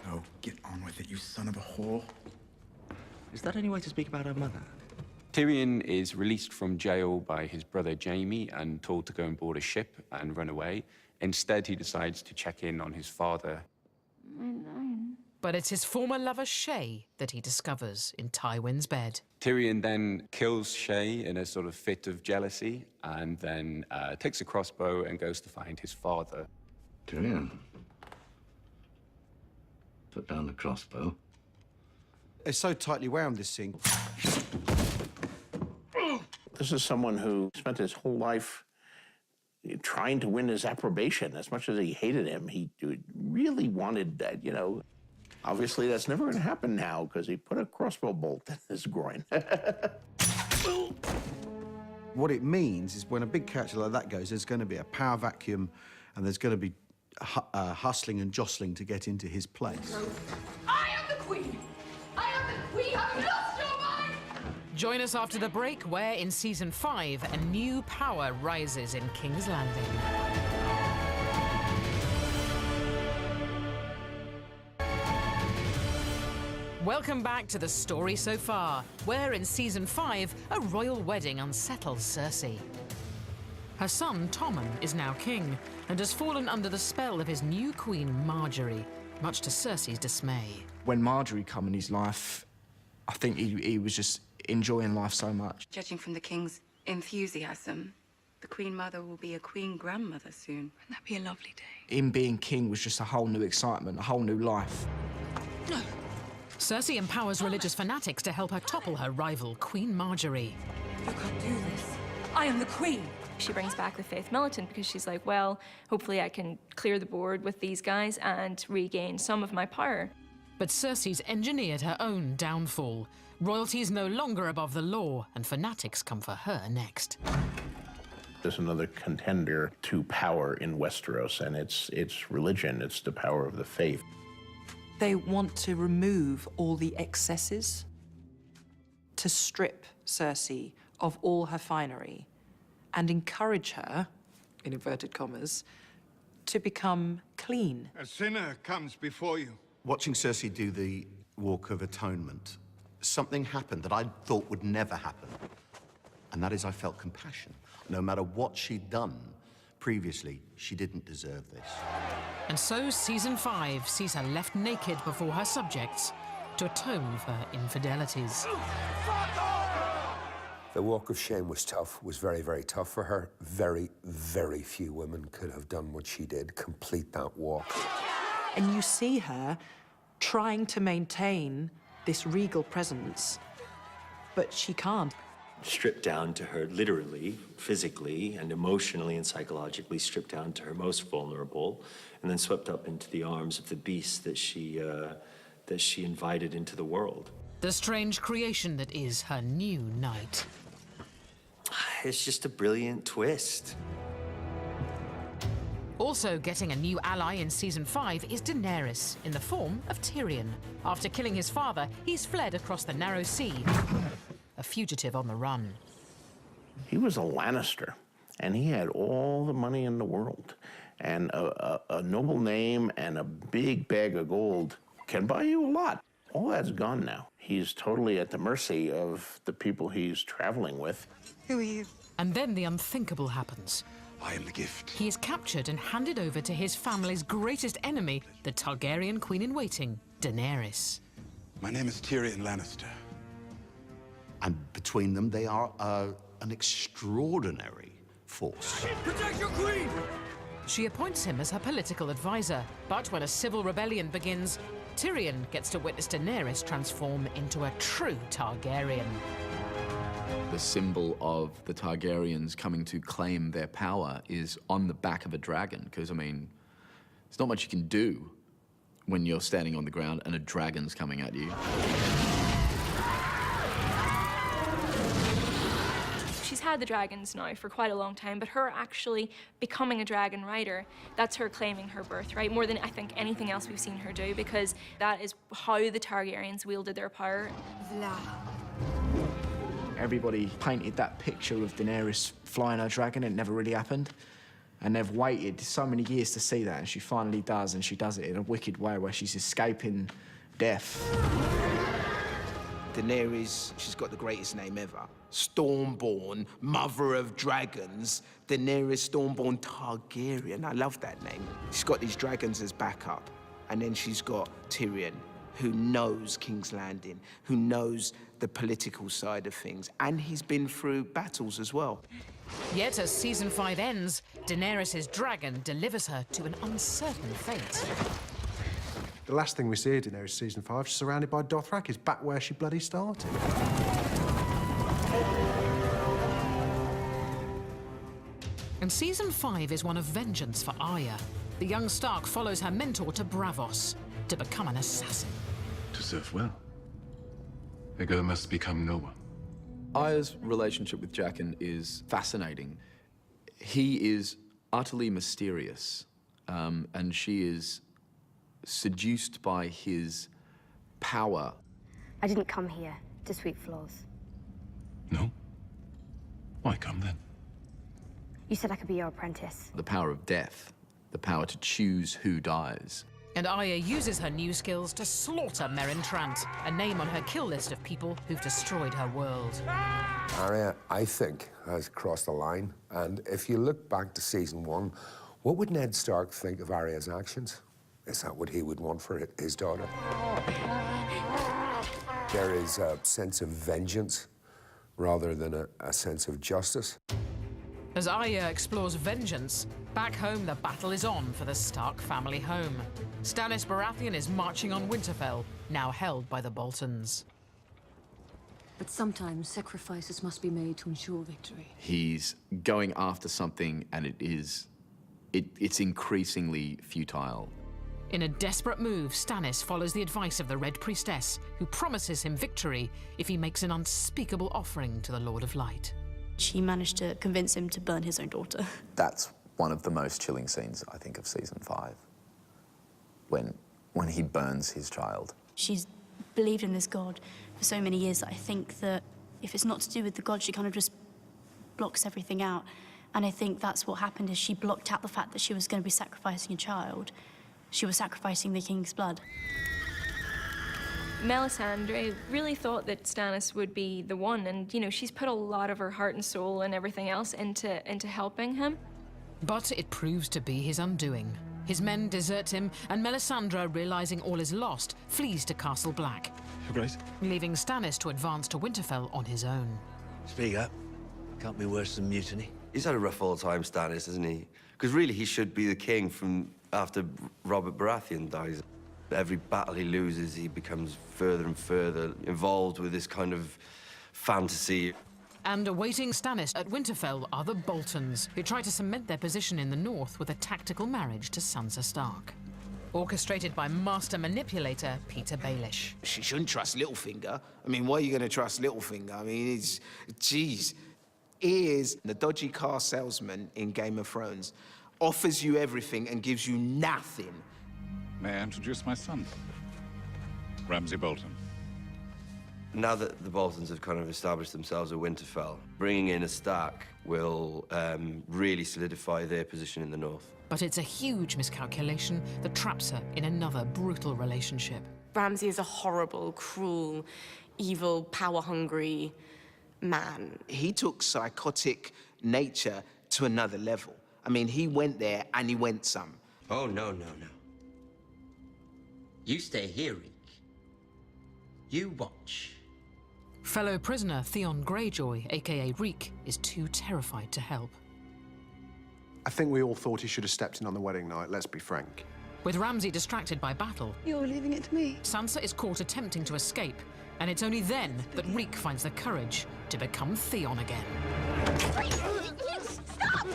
Oh, get on with it, you son of a whore. Is that any way to speak about her mother? Tyrion is released from jail by his brother Jaime and told to go and board a ship and run away. Instead, he decides to check in on his father. But it's his former lover, Shae, that he discovers in Tywin's bed. Tyrion then kills Shae in a sort of fit of jealousy and then takes a crossbow and goes to find his father. Tyrion, put down the crossbow. It's so tightly wound, this scene. This is someone who spent his whole life trying to win his approbation. As much as he hated him, he really wanted that, you know. Obviously, that's never going to happen now because he put a crossbow bolt in his groin. What it means is when a big character like that goes, there's going to be a power vacuum and there's going to be hustling and jostling to get into his place. I am the queen! I am the queen! Have you lost your mind? Join us after the break, where in Season 5, a new power rises in King's Landing. Welcome back to The Story So Far, where in Season 5, a royal wedding unsettles Cersei. Her son, Tommen, is now king and has fallen under the spell of his new queen, Margaery, much to Cersei's dismay. When Marjorie come in his life, I think he was just enjoying life so much. Judging from the king's enthusiasm, the queen mother will be a queen grandmother soon. Wouldn't that be a lovely day? Him being king was just a whole new excitement, a whole new life. Cersei empowers religious fanatics to help her topple her rival, Queen Margaery. You can't do this. I am the queen. She brings back the Faith Militant because she's like, well, hopefully I can clear the board with these guys and regain some of my power. But Cersei's engineered her own downfall. Royalty's no longer above the law, and fanatics come for her next. There's another contender to power in Westeros, and it's religion. It's the power of the faith. They want to remove all the excesses, to strip Cersei of all her finery, and encourage her, in inverted commas, to become clean. A sinner comes before you. Watching Cersei do the Walk of Atonement, something happened that I thought would never happen. And that is I felt compassion. No matter what she'd done previously, she didn't deserve this. And so Season 5 sees her left naked before her subjects to atone for her infidelities. The walk of shame was tough, was very, very tough for her. Very, very few women could have done what she did, complete that walk. And you see her trying to maintain this regal presence, but she can't. Stripped down to her literally, physically, and emotionally and psychologically, stripped down to her most vulnerable, and then swept up into the arms of the beast that she invited into the world. The strange creation that is her new knight. It's just a brilliant twist. Also getting a new ally in Season 5 is Daenerys, in the form of Tyrion. After killing his father, he's fled across the narrow sea, a fugitive on the run. He was a Lannister, and he had all the money in the world. And a noble name and a big bag of gold can buy you a lot. All that's gone now. He's totally at the mercy of the people he's traveling with. Who are you? And then the unthinkable happens. I am the gift. He is captured and handed over to his family's greatest enemy, the Targaryen queen-in-waiting, Daenerys. My name is Tyrion Lannister. And between them, they are an extraordinary force. Protect your queen! She appoints him as her political advisor, but when a civil rebellion begins, Tyrion gets to witness Daenerys transform into a true Targaryen. The symbol of the Targaryens coming to claim their power is on the back of a dragon, because, I mean, there's not much you can do when you're standing on the ground and a dragon's coming at you. She's had the dragons now for quite a long time, but her actually becoming a dragon rider, that's her claiming her birthright more than I think anything else we've seen her do, because that is how the Targaryens wielded their power. Everybody painted that picture of Daenerys flying her dragon, and it never really happened. And they've waited so many years to see that, and she finally does, and she does it in a wicked way where she's escaping death. Daenerys, she's got the greatest name ever. Stormborn, mother of dragons, Daenerys Stormborn Targaryen. I love that name. She's got these dragons as backup. And then she's got Tyrion, who knows King's Landing, who knows the political side of things, and he's been through battles as well. Yet as season 5 ends, Daenerys' dragon delivers her to an uncertain fate. The last thing we see of Daenerys season 5, she's surrounded by Dothrakis, back where she bloody started. And season 5 is one of vengeance for Arya. The young Stark follows her mentor to Braavos to become an assassin. To serve well, a girl must become no one. Arya's relationship with Jaqen is fascinating. He is utterly mysterious, and she is seduced by his power. I didn't come here to sweep floors. No? Why come then? You said I could be your apprentice. The power of death, the power to choose who dies. And Arya uses her new skills to slaughter Meryn Trant, a name on her kill list of people who've destroyed her world. Arya, I think, has crossed the line. And if you look back to season 1, what would Ned Stark think of Arya's actions? Is that what he would want for his daughter? There is a sense of vengeance rather than a sense of justice. As Arya explores vengeance, back home the battle is on for the Stark family home. Stannis Baratheon is marching on Winterfell, now held by the Boltons. But sometimes sacrifices must be made to ensure victory. He's going after something, and it's increasingly futile. In a desperate move, Stannis follows the advice of the Red Priestess, who promises him victory if he makes an unspeakable offering to the Lord of Light. She managed to convince him to burn his own daughter. That's one of the most chilling scenes, I think, of season 5. When he burns his child. She's believed in this god for so many years that I think that if it's not to do with the god, she kind of just blocks everything out. And I think that's what happened, is she blocked out the fact that she was going to be sacrificing a child. She was sacrificing the king's blood. Melisandre really thought that Stannis would be the one, and, you know, she's put a lot of her heart and soul and everything else into helping him. But it proves to be his undoing. His men desert him, and Melisandre, realizing all is lost, flees to Castle Black, Your Grace. leaving Stannis to advance to Winterfell on his own. Speak up. Can't be worse than mutiny. He's had a rough old time, Stannis, hasn't he? Because really, he should be the king from after Robert Baratheon dies. Every battle he loses, he becomes further and further involved with this kind of fantasy. And awaiting Stannis at Winterfell are the Boltons, who try to cement their position in the north with a tactical marriage to Sansa Stark. Orchestrated by master manipulator Peter Baelish. She shouldn't trust Littlefinger. I mean, why are you going to trust Littlefinger? I mean, jeez. He is the dodgy car salesman in Game of Thrones. Offers you everything and gives you nothing. May I introduce my son, Ramsay Bolton? Now that the Boltons have kind of established themselves at Winterfell, bringing in a Stark will really solidify their position in the north. But it's a huge miscalculation that traps her in another brutal relationship. Ramsay is a horrible, cruel, evil, power-hungry man. He took psychotic nature to another level. I mean, he went there and he went some. Oh, no. You stay here, Reek. You watch. Fellow prisoner Theon Greyjoy, aka Reek, is too terrified to help. I think we all thought he should have stepped in on the wedding night, let's be frank. With Ramsay distracted by battle, You're leaving it to me. Sansa is caught attempting to escape, and it's only then that Reek finds the courage to become Theon again. Stop!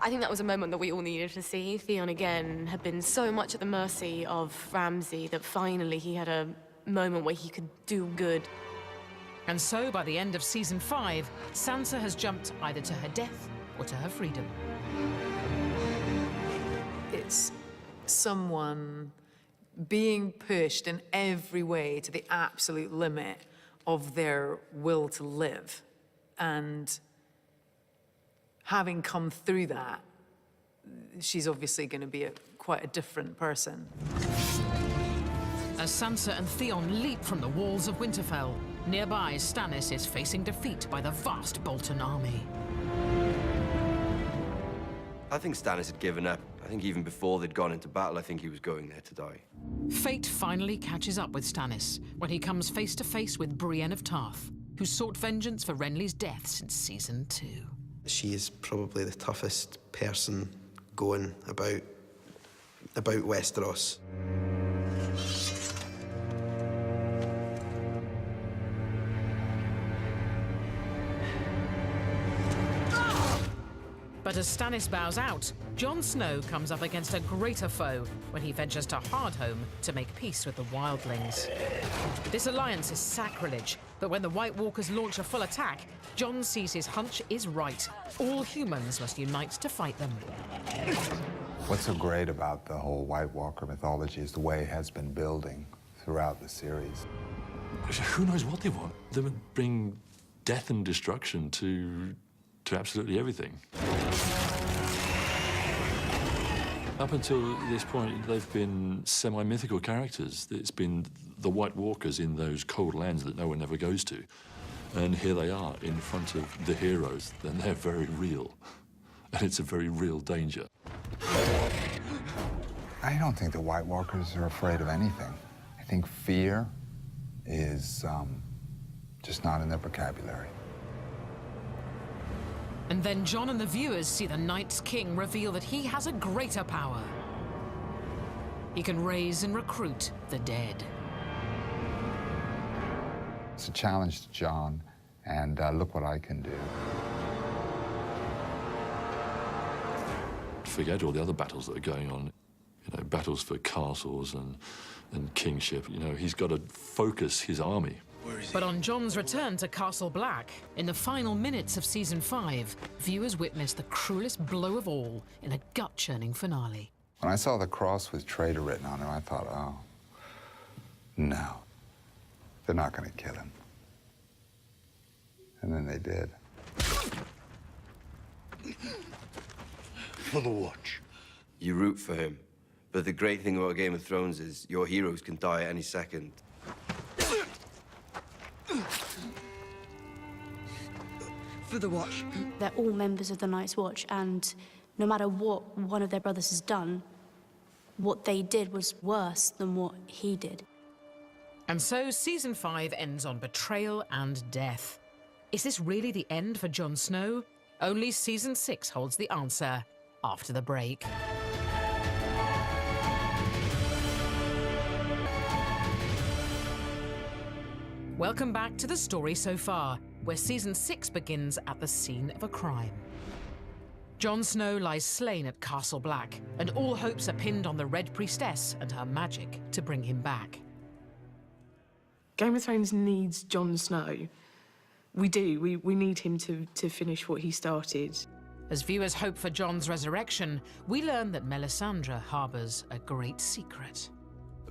I think that was a moment that we all needed to see. Theon again had been so much at the mercy of Ramsay that finally he had a moment where he could do good. And so, by the end of Season 5, Sansa has jumped either to her death or to her freedom. It's someone being pushed in every way to the absolute limit of their will to live. And having come through that, she's obviously going to be quite a different person. As Sansa and Theon leap from the walls of Winterfell, nearby Stannis is facing defeat by the vast Bolton army. I think Stannis had given up. I think even before they'd gone into battle, I think he was going there to die. Fate finally catches up with Stannis when he comes face to face with Brienne of Tarth, who sought vengeance for Renly's death since Season 2. She is probably the toughest person going about Westeros. But as Stannis bows out, Jon Snow comes up against a greater foe when he ventures to Hardhome to make peace with the wildlings. This alliance is sacrilege, but when the White Walkers launch a full attack, Jon sees his hunch is right. All humans must unite to fight them. What's so great about the whole White Walker mythology is the way it has been building throughout the series. Who knows what they want? They would bring death and destruction to absolutely everything. Up until this point, they've been semi-mythical characters. It's been the White Walkers in those cold lands that no one ever goes to. And here they are in front of the heroes, and they're very real. And it's a very real danger. I don't think the White Walkers are afraid of anything. I think fear is just not in their vocabulary. And then Jon and the viewers see the Night's King reveal that he has a greater power. He can raise and recruit the dead. It's a challenge to Jon, and look what I can do. Forget all the other battles that are going on. You know, battles for castles and kingship. You know, he's got to focus his army. But on Jon's return to Castle Black, in the final minutes of Season 5, viewers witness the cruelest blow of all in a gut-churning finale. When I saw the cross with traitor written on it, I thought, oh, no, they're not going to kill him. And then they did. For the Watch. You root for him. But the great thing about Game of Thrones is your heroes can die at any second. For the Watch. They're all members of the Night's Watch, and no matter what one of their brothers has done, what they did was worse than what he did. And so Season 5 ends on betrayal and death. Is this really the end for Jon Snow? Only Season 6 holds the answer after the break. Welcome back to The Story So Far, where Season 6 begins at the scene of a crime. Jon Snow lies slain at Castle Black, and all hopes are pinned on the Red Priestess and her magic to bring him back. Game of Thrones needs Jon Snow. We do. We need him to finish what he started. As viewers hope for Jon's resurrection, we learn that Melisandre harbours a great secret.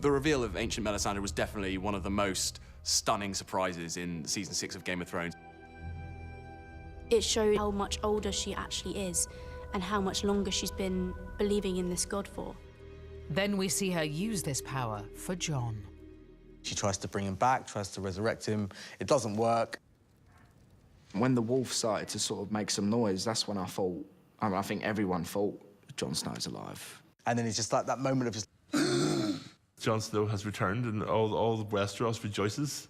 The reveal of ancient Melisandre was definitely one of the most stunning surprises in Season 6 of Game of Thrones. It showed how much older she actually is and how much longer she's been believing in this god for. Then we see her use this power for Jon. She tries to bring him back, tries to resurrect him. It doesn't work. When the wolf started to sort of make some noise, that's when I thought, I think everyone thought Jon Snow's alive. And then it's just like that moment of just... Jon Snow has returned and all the Westeros rejoices.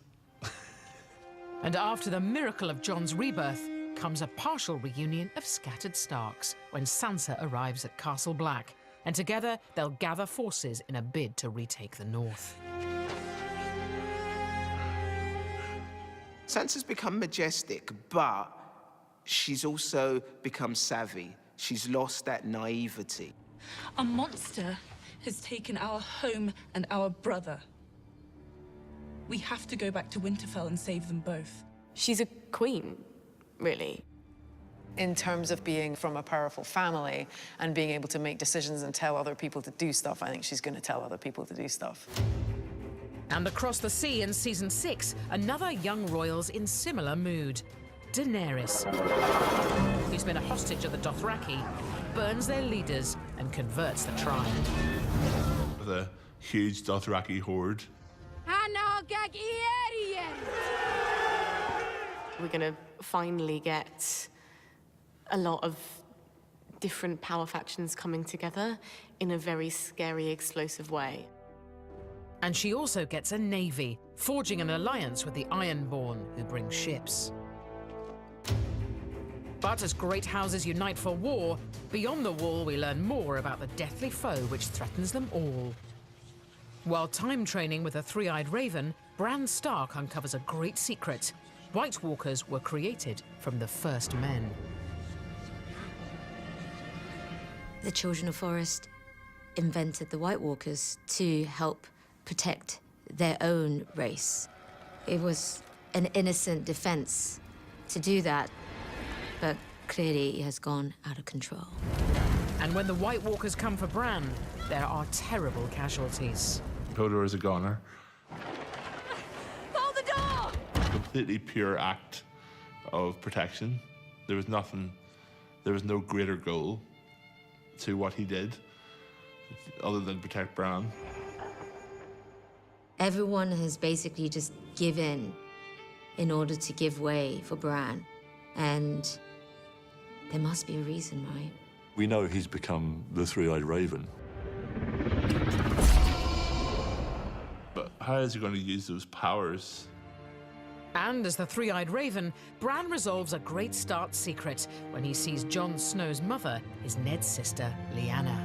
And after the miracle of Jon's rebirth, comes a partial reunion of scattered Starks when Sansa arrives at Castle Black, and together they'll gather forces in a bid to retake the north. Sansa's become majestic, but she's also become savvy. She's lost that naivety. A monster has taken our home and our brother. We have to go back to Winterfell and save them both. She's a queen, really. In terms of being from a powerful family and being able to make decisions and tell other people to do stuff, I think she's going to tell other people to do stuff. And across the sea in Season 6, another young royal's in similar mood. Daenerys, who's been a hostage of the Dothraki, burns their leaders and converts the tribe. The huge Dothraki horde. We're going to finally get a lot of different power factions coming together in a very scary, explosive way. And she also gets a navy, forging an alliance with the Ironborn, who bring ships. But as great houses unite for war, beyond the wall we learn more about the deathly foe which threatens them all. While time training with a three-eyed raven, Bran Stark uncovers a great secret. White Walkers were created from the first men. The Children of Forest invented the White Walkers to help protect their own race. It was an innocent defense to do that, but clearly it has gone out of control. And when the White Walkers come for Bran, there are terrible casualties. Hodor is a goner. Hold the door! Completely pure act of protection. There was nothing, there was no greater goal to what he did other than protect Bran. Everyone has basically just given in order to give way for Bran. And there must be a reason, right? We know he's become the three-eyed raven. But how is he going to use those powers? And as the three-eyed raven, Bran resolves a great start secret when he sees Jon Snow's mother is Ned's sister, Lyanna.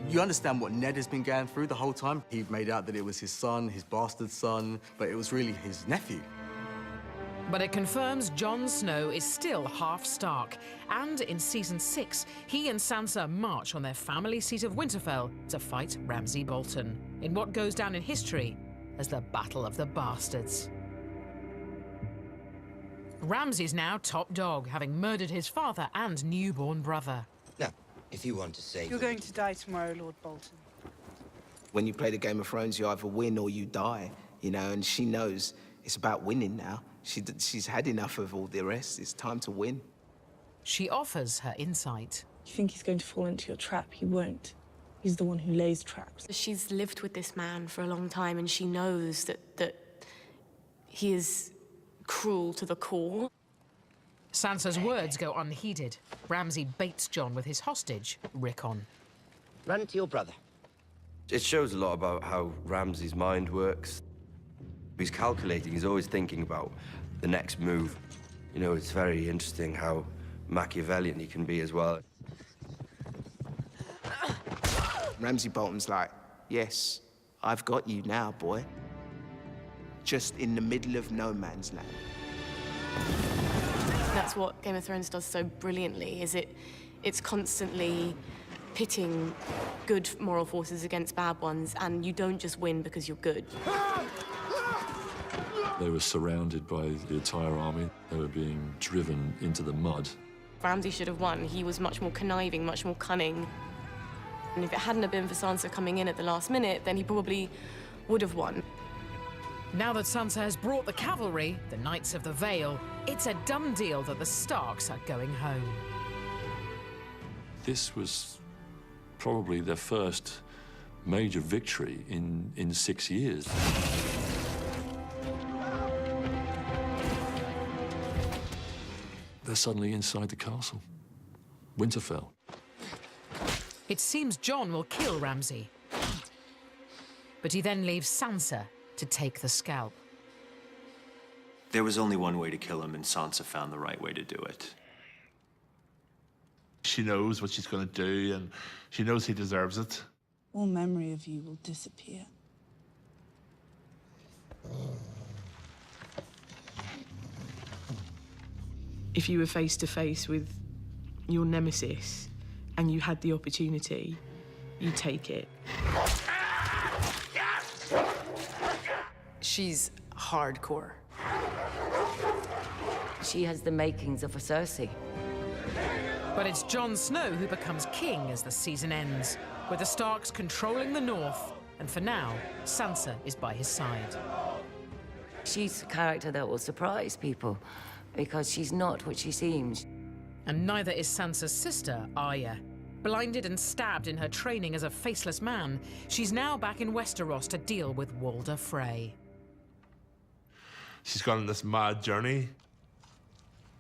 You understand what Ned has been going through the whole time. He made out that it was his son, his bastard son, but it was really his nephew. But it confirms Jon Snow is still half Stark, and in Season 6, he and Sansa march on their family seat of Winterfell to fight Ramsay Bolton, in what goes down in history as the Battle of the Bastards. Ramsay's now top dog, having murdered his father and newborn brother. Now, if you want to save You're going to die tomorrow, Lord Bolton. When you play the Game of Thrones, you either win or you die, you know, and she knows it's about winning now. She's had enough of all the rest. It's time to win. She offers her insight. You think he's going to fall into your trap? He won't. He's the one who lays traps. She's lived with this man for a long time, and she knows that he is cruel to the core. Sansa's words go unheeded. Ramsay baits Jon with his hostage, Rickon. Run to your brother. It shows a lot about how Ramsay's mind works. He's calculating, he's always thinking about the next move. You know, it's very interesting how Machiavellian he can be as well. Ramsay Bolton's like, yes, I've got you now, boy. Just in the middle of no man's land. That's what Game of Thrones does so brilliantly, is it's constantly pitting good moral forces against bad ones, and you don't just win because you're good. They were surrounded by the entire army. They were being driven into the mud. Ramsay should have won. He was much more conniving, much more cunning. And if it hadn't have been for Sansa coming in at the last minute, then he probably would have won. Now that Sansa has brought the cavalry, the Knights of the Vale, it's a done deal that the Starks are going home. This was probably their first major victory in 6 years. They're suddenly inside the castle. Winterfell. It seems Jon will kill Ramsay. But he then leaves Sansa to take the scalp. There was only one way to kill him, and Sansa found the right way to do it. She knows what she's going to do, and she knows he deserves it. All memory of you will disappear. If you were face to face with your nemesis and you had the opportunity, you take it. She's hardcore. She has the makings of a Cersei. But it's Jon Snow who becomes king as the season ends, with the Starks controlling the north, and for now, Sansa is by his side. She's a character that will surprise people, because she's not what she seems. And neither is Sansa's sister, Arya. Blinded and stabbed in her training as a faceless man, she's now back in Westeros to deal with Walder Frey. She's gone on this mad journey.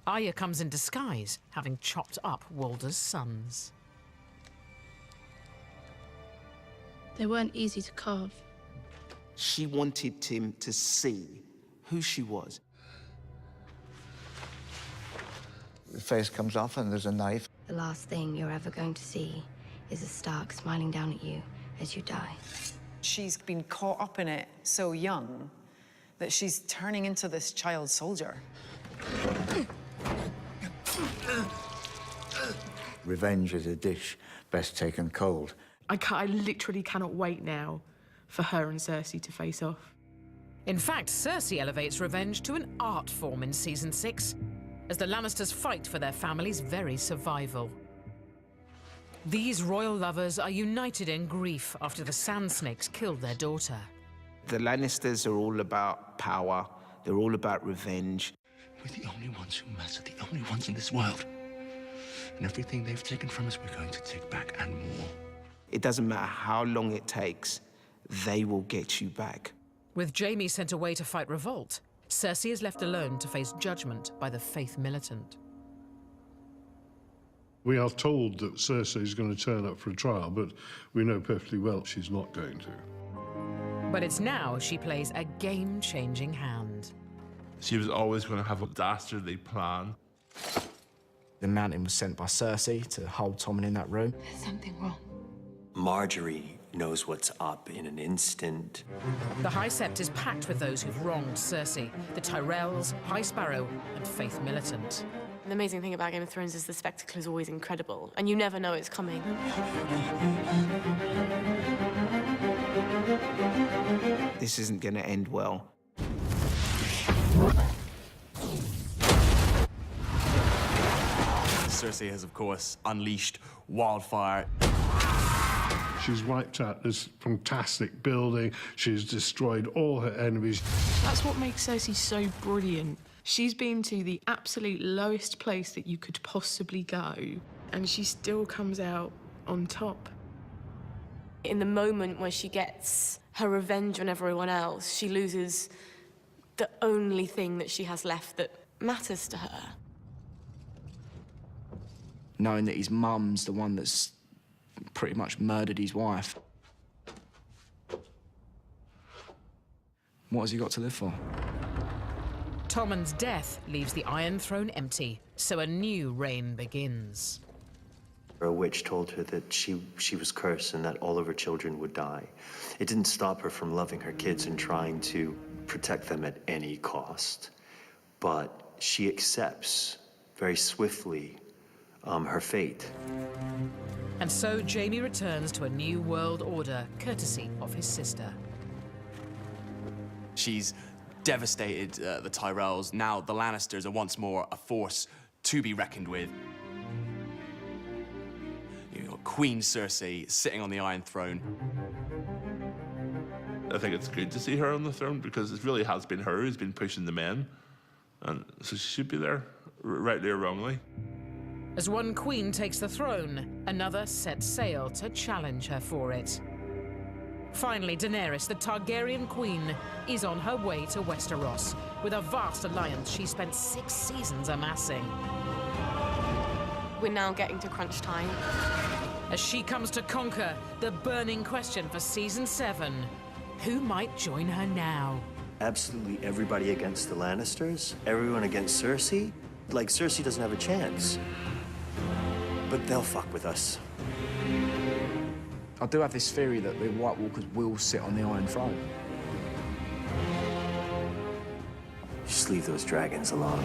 Arya comes in disguise, having chopped up Walder's sons. They weren't easy to carve. She wanted him to see who she was. The face comes off and there's a knife. The last thing you're ever going to see is a Stark smiling down at you as you die. She's been caught up in it so young that she's turning into this child soldier. Revenge is a dish best taken cold. I literally cannot wait now for her and Cersei to face off. In fact, Cersei elevates revenge to an art form in Season 6, as the Lannisters fight for their family's very survival. These royal lovers are united in grief after the Sand Snakes killed their daughter. The Lannisters are all about power. They're all about revenge. We're the only ones who matter, the only ones in this world. And everything they've taken from us, we're going to take back and more. It doesn't matter how long it takes, they will get you back. With Jaime sent away to fight revolt, Cersei is left alone to face judgment by the faith militant. We are told that Cersei is going to turn up for a trial, but we know perfectly well she's not going to. But it's now she plays a game-changing hand. She was always going to have a dastardly plan. The Mountain was sent by Cersei to hold Tommen in that room. There's something wrong. Marjorie knows what's up in an instant. The High Sept is packed with those who've wronged Cersei, the Tyrells, High Sparrow, and Faith Militant. The amazing thing about Game of Thrones is the spectacle is always incredible, and you never know it's coming. This isn't going to end well. Cersei has, of course, unleashed wildfire. She's wiped out this fantastic building. She's destroyed all her enemies. That's what makes Cersei so brilliant. She's been to the absolute lowest place that you could possibly go, and she still comes out on top. In the moment where she gets her revenge on everyone else, she loses the only thing that she has left that matters to her. Knowing that his mum's the one that's pretty much murdered his wife. What has he got to live for? Tommen's death leaves the Iron Throne empty, so a new reign begins. A witch told her that she was cursed and that all of her children would die. It didn't stop her from loving her kids and trying to protect them at any cost. But she accepts very swiftly her fate. And so Jaime returns to a new world order, courtesy of his sister. She's devastated the Tyrells. Now the Lannisters are once more a force to be reckoned with. You've got Queen Cersei sitting on the Iron Throne. I think it's good to see her on the throne because it really has been her who's been pushing the men. And so she should be there, rightly or wrongly. As one queen takes the throne, another sets sail to challenge her for it. Finally, Daenerys, the Targaryen queen, is on her way to Westeros with a vast alliance she spent 6 seasons amassing. We're now getting to crunch time. As she comes to conquer the burning question for Season 7, who might join her now? absolutely everybody against the Lannisters, everyone against Cersei. Like, Cersei doesn't have a chance. But they'll fuck with us. I do have this theory that the White Walkers will sit on the Iron Throne. Just leave those dragons alone.